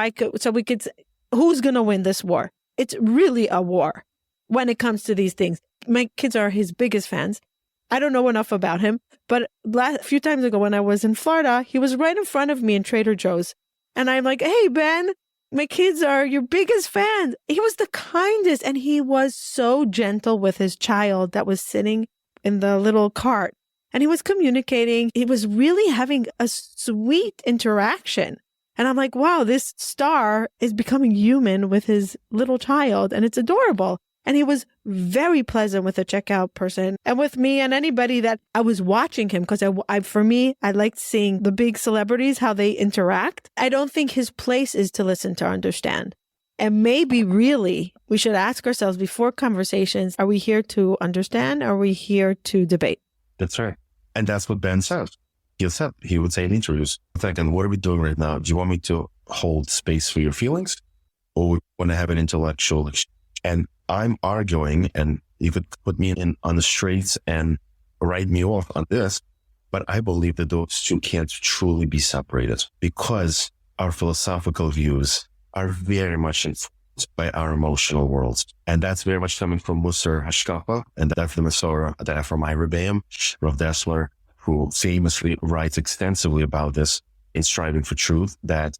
S2: we could say, who's going to win this war? It's really a war when it comes to these things. My kids are his biggest fans. I don't know enough about him, but a few times ago when I was in Florida, he was right in front of me in Trader Joe's. And I'm like, hey, Ben, my kids are your biggest fans. He was the kindest. And he was so gentle with his child that was sitting in the little cart. And he was communicating. He was really having a sweet interaction. And I'm like, wow, this star is becoming human with his little child. And it's adorable. And he was very pleasant with the checkout person and with me and anybody that I was watching him, because for me, I liked seeing the big celebrities, how they interact. I don't think his place is to listen to understand. And maybe really we should ask ourselves before conversations, are we here to understand? Or are we here to debate?
S1: That's right. And that's what Ben says. He would say in interviews, second, what are we doing right now? Do you want me to hold space for your feelings? Or we want to have an intellectual exchange? And I'm arguing, and you could put me on the streets and write me off on this, but I believe that those two can't truly be separated because our philosophical views are very much influenced by our emotional worlds. And that's very much coming from Musar Hashkafa, and that's the Masorah that from Rebbeim, Rav Dessler, who famously writes extensively about this in Striving for Truth, that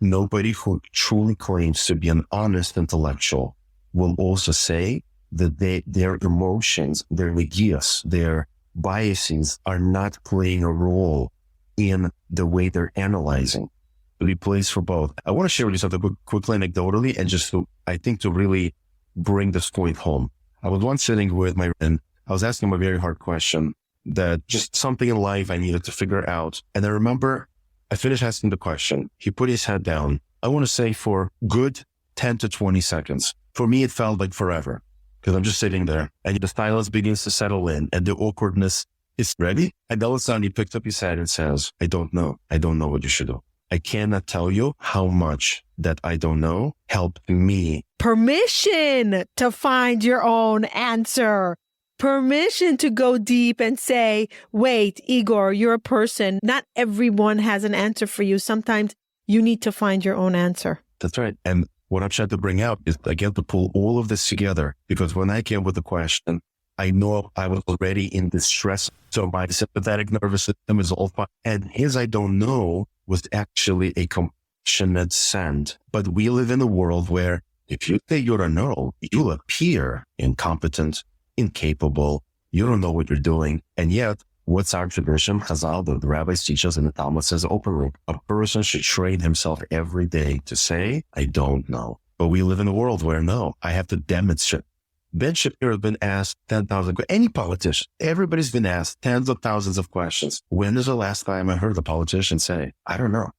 S1: nobody who truly claims to be an honest intellectual will also say that their emotions, their negias, their biases are not playing a role in the way they're analyzing. It be plays for both. I want to share with you something quickly anecdotally and just to really bring this point home. I was once sitting with my friend. I was asking him a very hard question that just something in life I needed to figure out. And I remember I finished asking the question. He put his head down. I want to say for good 10 to 20 seconds. For me, it felt like forever because I'm just sitting there and the silence begins to settle in and the awkwardness is ready. And all of a sudden he picked up his head and says, I don't know. I don't know what you should do. I cannot tell you how much that I don't know helped me.
S2: Permission to find your own answer. Permission to go deep and say, wait, Igor, you're a person. Not everyone has an answer for you. Sometimes you need to find your own answer.
S1: That's right. And what I'm trying to bring out is again to pull all of this together, because when I came with the question, I know I was already in distress. So my sympathetic nervous system is all fine. And his I don't know was actually a compassionate send. But we live in a world where if you say you don't know, you'll appear incompetent, incapable. You don't know what you're doing. And yet, what's our tradition? Chazal, the rabbis teach us, and the Talmud says openly, a person should train himself every day to say, I don't know. But we live in a world where no, I have to demonstrate. Ben Shapiro has been asked 10,000, any politician, everybody's been asked tens of thousands of questions. When is the last time I heard a politician say, I don't know?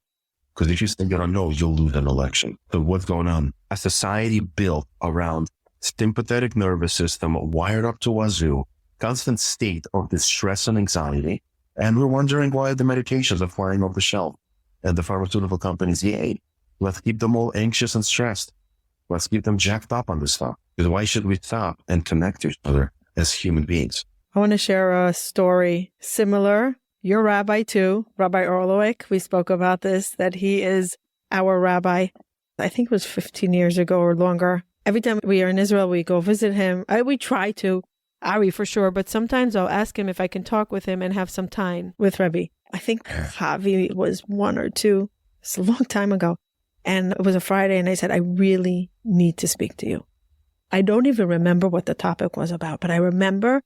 S1: Because if you think you don't know, you'll lose an election. So what's going on? A society built around sympathetic nervous system, wired up to wazoo, constant state of distress and anxiety. And we're wondering why the medications are flying off the shelf and the pharmaceutical companies, yay, let's keep them all anxious and stressed. Let's keep them jacked up on this stuff. Because why should we stop and connect to each other as human beings?
S2: I want to share a story similar. Your rabbi too, Rabbi Orlowick. We spoke about this, that he is our rabbi. I think it was 15 years ago or longer. Every time we are in Israel, we go visit him. We try to. Ari for sure, but sometimes I'll ask him if I can talk with him and have some time with Rebbe. I think Javi was 1 or 2. It's a long time ago. And it was a Friday and I said, I really need to speak to you. I don't even remember what the topic was about, but I remember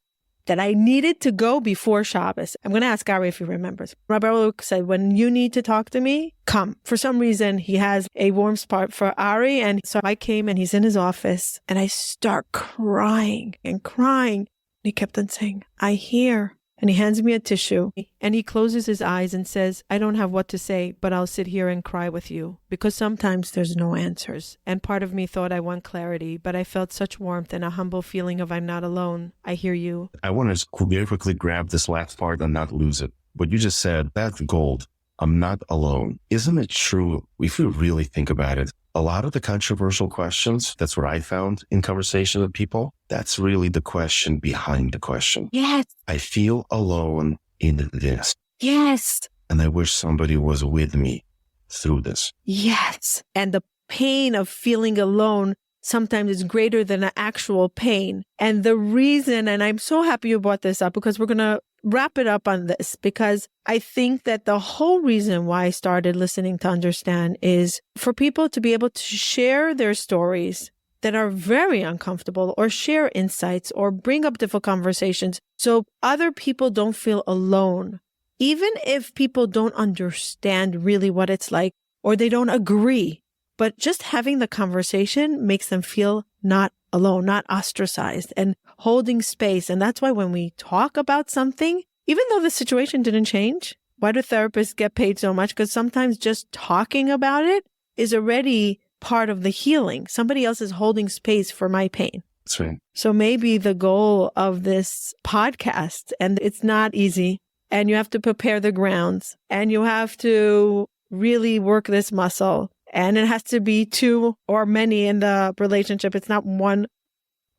S2: that I needed to go before Shabbos. I'm going to ask Ari if he remembers. Rabbi Luke said, when you need to talk to me, come. For some reason, he has a warm spot for Ari. And so I came and he's in his office and I start crying and crying. He kept on saying, I hear And he hands me a tissue and he closes his eyes and says, I don't have what to say, but I'll sit here and cry with you because sometimes there's no answers. And part of me thought I want clarity, but I felt such warmth and a humble feeling of I'm not alone. I hear you.
S1: I want to very quickly grab this last part and not lose it. What you just said, that's gold. I'm not alone. Isn't it true? If we really think about it, a lot of the controversial questions, that's what I found in conversation with people. That's really the question behind the question.
S2: Yes.
S1: I feel alone in this.
S2: Yes.
S1: And I wish somebody was with me through this.
S2: Yes. And the pain of feeling alone sometimes is greater than the actual pain. And the reason, and I'm so happy you brought this up because we're going to wrap it up on this, because I think that the whole reason why I started listening to understand is for people to be able to share their stories that are very uncomfortable or share insights or bring up difficult conversations so other people don't feel alone. Even if people don't understand really what it's like or they don't agree, but just having the conversation makes them feel not alone, not ostracized, and holding space. And that's why when we talk about something, even though the situation didn't change, why do therapists get paid so much? Because sometimes just talking about it is already part of the healing. Somebody else is holding space for my pain.
S1: That's right.
S2: So maybe the goal of this podcast, and it's not easy, and you have to prepare the grounds, and you have to really work this muscle. And it has to be two or many in the relationship. It's not one.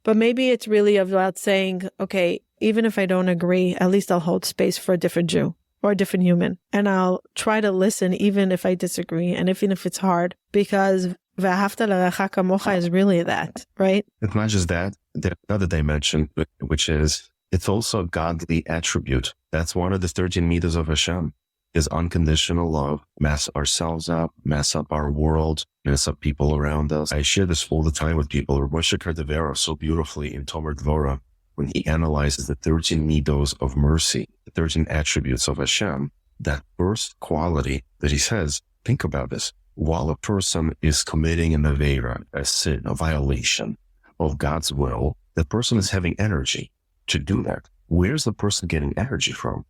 S2: But maybe it's really about saying, okay, even if I don't agree, at least I'll hold space for a different Jew or a different human. And I'll try to listen even if I disagree and even if it's hard. Because v'ahavta l'recha kamocha is really that, right?
S1: It's not just that. There's another dimension, which is it's also a godly attribute. That's one of the 13 meters of Hashem. Is unconditional love, mess ourselves up, mess up our world, mess up people around us. I share this all the time with people. Moshe Cardavera so beautifully in Tomer Dvorah, when he analyzes the 13 midos of mercy, the 13 attributes of Hashem, that first quality that he says, think about this. While a person is committing an avera, a sin, a violation of God's will, the person is having energy to do that. Where's the person getting energy from?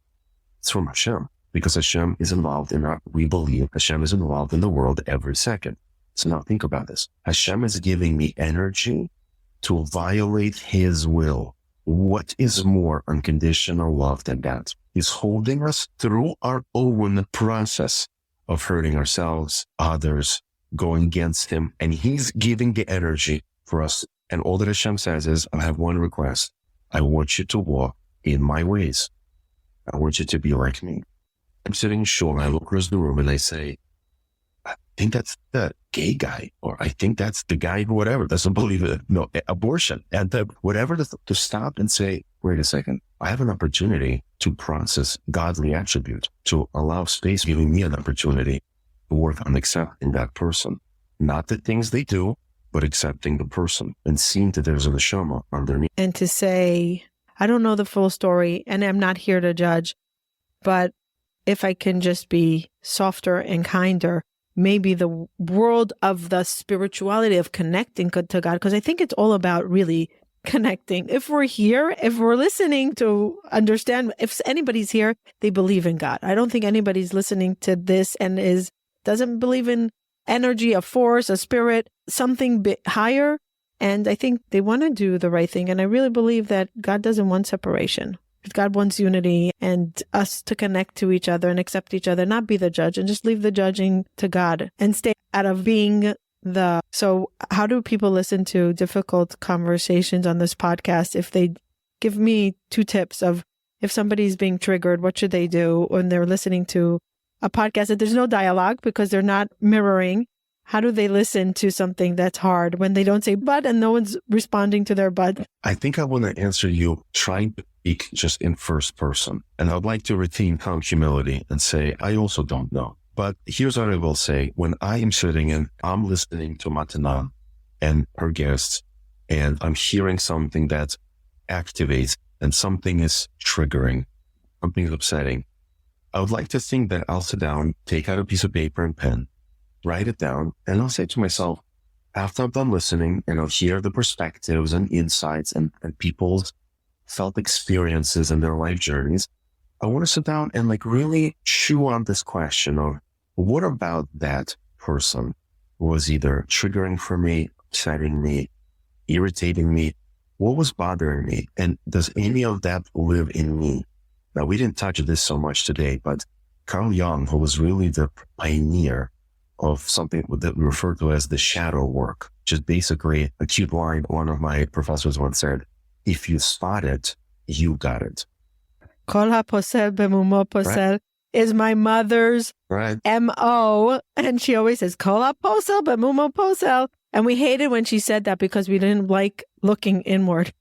S1: It's from Hashem. Because Hashem is involved in we believe Hashem is involved in the world every second. So now think about this. Hashem is giving me energy to violate his will. What is more unconditional love than that? He's holding us through our own process of hurting ourselves, others, going against him. And he's giving the energy for us. And all that Hashem says is, I have one request. I want you to walk in my ways. I want you to be like me. I'm sitting shul and I look across the room and I say, I think that's the gay guy, or I think that's the guy who whatever doesn't believe it. No, abortion and whatever to stop and say, wait a second, I have an opportunity to process godly attribute, to allow space, giving me an opportunity to work on accepting that person, not the things they do, but accepting the person and seeing that there's a neshama underneath.
S2: And to say, I don't know the full story and I'm not here to judge, but if I can just be softer and kinder, maybe the world of the spirituality of connecting to God, because I think it's all about really connecting. If we're here, if we're listening to understand, if anybody's here, they believe in God. I don't think anybody's listening to this and doesn't believe in energy, a force, a spirit, something higher. And I think they want to do the right thing. And I really believe that God doesn't want separation. God wants unity and us to connect to each other and accept each other, not be the judge and just leave the judging to God and stay out of being the. So how do people listen to difficult conversations on this podcast? If they give me 2 tips of if somebody's being triggered, what should they do when they're listening to a podcast that there's no dialogue because they're not mirroring? How do they listen to something that's hard when they don't say but and no one's responding to their but?
S1: I think I want to answer you trying to speak just in first person. And I'd like to retain calm humility and say, I also don't know. But here's what I will say. When I am sitting and I'm listening to Matana and her guests, and I'm hearing something that activates and something is triggering, something is upsetting, I would like to think that I'll sit down, take out a piece of paper and pen, write it down, and I'll say to myself, after I'm done listening and I'll hear the perspectives and insights and people's felt experiences and their life journeys, I want to sit down and like really chew on this question of what about that person was either triggering for me, upsetting me, irritating me? What was bothering me? And does any of that live in me? Now, we didn't touch this so much today, but Carl Jung, who was really the pioneer of something that we refer to as the shadow work, which is basically a cute line one of my professors once said, if you spot it, you got it.
S2: Kol haposel bemumo posel is my mother's M.O. And she always says, Kol haposel bemumo posel. And we hated when she said that because we didn't like looking inward.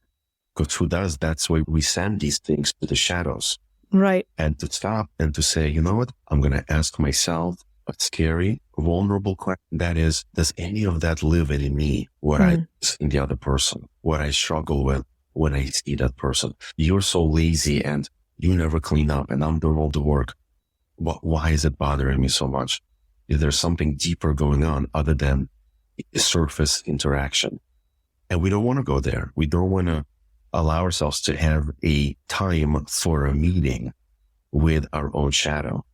S1: Because who does? That's why we send these things to the shadows.
S2: Right.
S1: And to stop and to say, you know what? I'm going to ask myself a scary, vulnerable question. That is, does any of that live in me? What I see in the other person, what I struggle with when I see that person. You're so lazy and you never clean up and I'm doing all the work. Why is it bothering me so much? Is there something deeper going on other than surface interaction? And we don't want to go there. We don't want to allow ourselves to have a time for a meeting with our own shadow.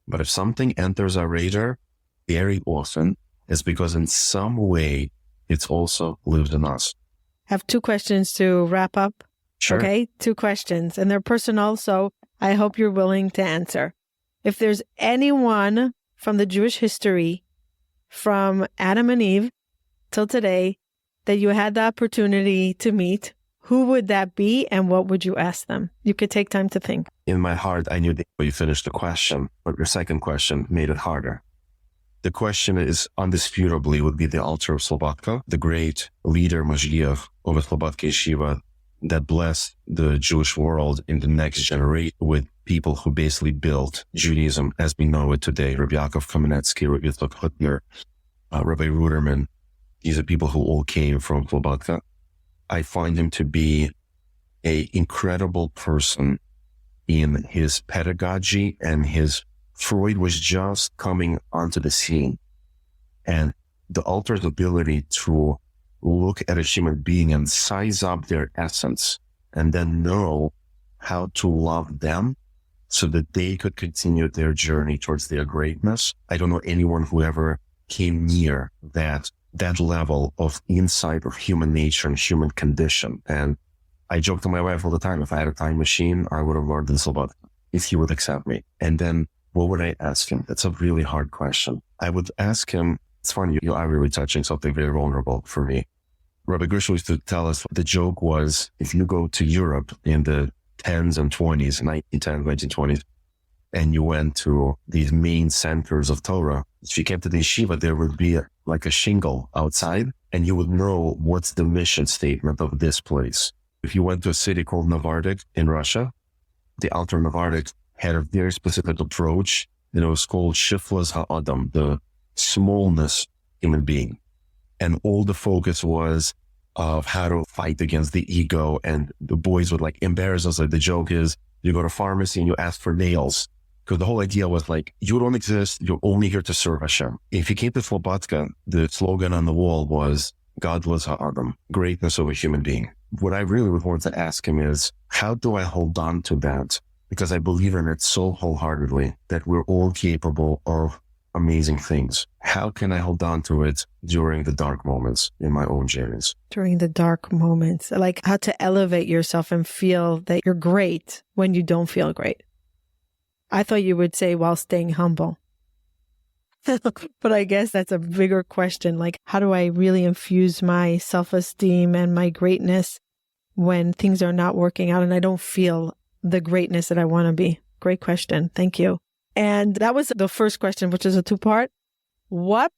S1: But if something enters our radar, very often it's because in some way it's also lived in us.
S2: I have 2 questions to wrap up.
S1: Sure.
S2: Okay, 2 questions, and they're personal, so I hope you're willing to answer. If there's anyone from the Jewish history, from Adam and Eve till today, that you had the opportunity to meet, who would that be and what would you ask them? You could take time to think.
S1: In my heart, I knew that you finished the question, but your second question made it harder. The question is undisputably would be the altar of Slobodka, the great leader Mashgiach of the Slobodka Yeshiva that blessed the Jewish world in the next generation with people who basically built Judaism as we know it today. Rabbi Yaakov Kamenetsky, Rabbi Yitzchak Hutner, Rabbi Ruderman. These are people who all came from Slobodka. I find him to be an incredible person in his pedagogy, and Freud was just coming onto the scene. And the altar's ability to look at a human being and size up their essence and then know how to love them so that they could continue their journey towards their greatness. I don't know anyone who ever came near that level of insight of human nature and human condition. And I joke to my wife all the time, if I had a time machine, I would have learned this about if he would accept me. And then what would I ask him? That's a really hard question. I would ask him, it's funny, you are really touching something very vulnerable for me. Rabbi Gershel used to tell us the joke was, if you go to Europe in the 10s and 20s, 1910s, 1920s, and you went to these main centers of Torah, if you came to the yeshiva, there would be like a shingle outside, and you would know what's the mission statement of this place. If you went to a city called Novardik in Russia, the altar Novardik had a very specific approach. It was called Shiflas Ha'adam, the smallness human being. And all the focus was of how to fight against the ego. And the boys would like embarrass us. Like the joke is, you go to pharmacy and you ask for nails. Because the whole idea was like, you don't exist. You're only here to serve Hashem. If you came to Slobodka, the slogan on the wall was, Godless Ha'adam, greatness of a human being. What I really would want to ask him is, how do I hold on to that? Because I believe in it so wholeheartedly that we're all capable of amazing things. How can I hold on to it during the dark moments in my own journeys?
S2: During the dark moments, like how to elevate yourself and feel that you're great when you don't feel great. I thought you would say while staying humble. But I guess that's a bigger question. Like, how do I really infuse my self-esteem and my greatness when things are not working out and I don't feel the greatness that I want to be? Great question. Thank you. And that was the first question, which is a 2-part. What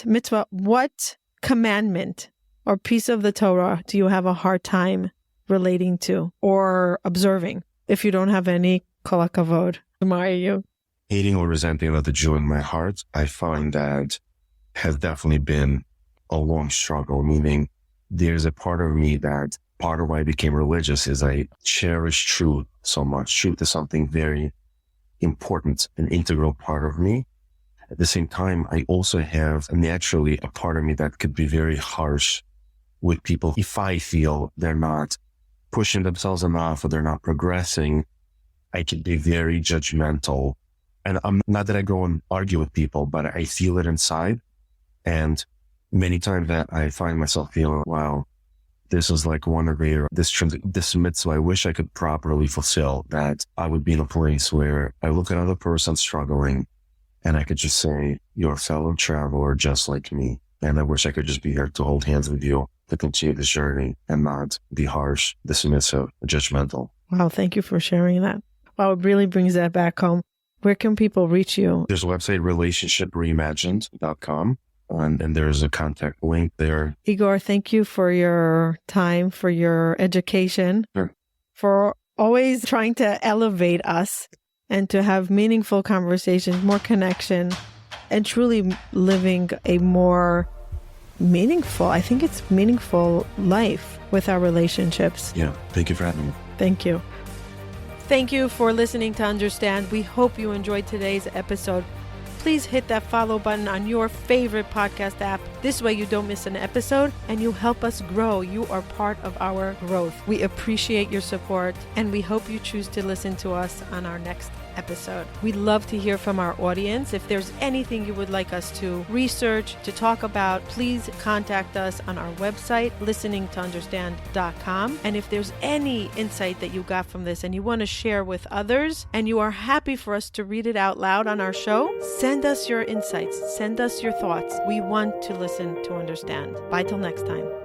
S2: mitzvah, what commandment or piece of the Torah do you have a hard time relating to or observing? If you don't have any, kol hakavod, admire you.
S1: Hating or resenting another Jew in my heart, I find that has definitely been a long struggle, meaning there's a part of me that part of why I became religious is I cherish truth so much. Truth is something very important, an integral part of me. At the same time, I also have naturally a part of me that could be very harsh with people. If I feel they're not pushing themselves enough or they're not progressing, I can be very judgmental. And I'm not that I go and argue with people, but I feel it inside. And many times that I find myself feeling, wow, this is like one degree, or this mitzvah I wish I could properly fulfill, that I would be in a place where I look at another person struggling and I could just say, you're a fellow traveler just like me. And I wish I could just be here to hold hands with you to continue this journey and not be harsh, dismissive, judgmental.
S2: Wow, thank you for sharing that. Wow, it really brings that back home. Where can people reach you?
S1: There's a website, relationshipreimagined.com. And there's a contact link there.
S2: Igor, thank you for your time, for your education,
S1: Sure.
S2: for always trying to elevate us and to have meaningful conversations, more connection, and truly living a more meaningful, I think it's meaningful life with our relationships.
S1: Yeah. Thank you for having me.
S2: Thank you. Thank you for listening to Understand. We hope you enjoyed today's episode. Please hit that follow button on your favorite podcast app. This way you don't miss an episode and you help us grow. You are part of our growth. We appreciate your support and we hope you choose to listen to us on our next episode. We'd love to hear from our audience. If there's anything you would like us to research, to talk about, please contact us on our website, listeningtounderstand.com. And if there's any insight that you got from this and you want to share with others and you are happy for us to read it out loud on our show, send us your insights, send us your thoughts. We want to listen to understand. Bye till next time.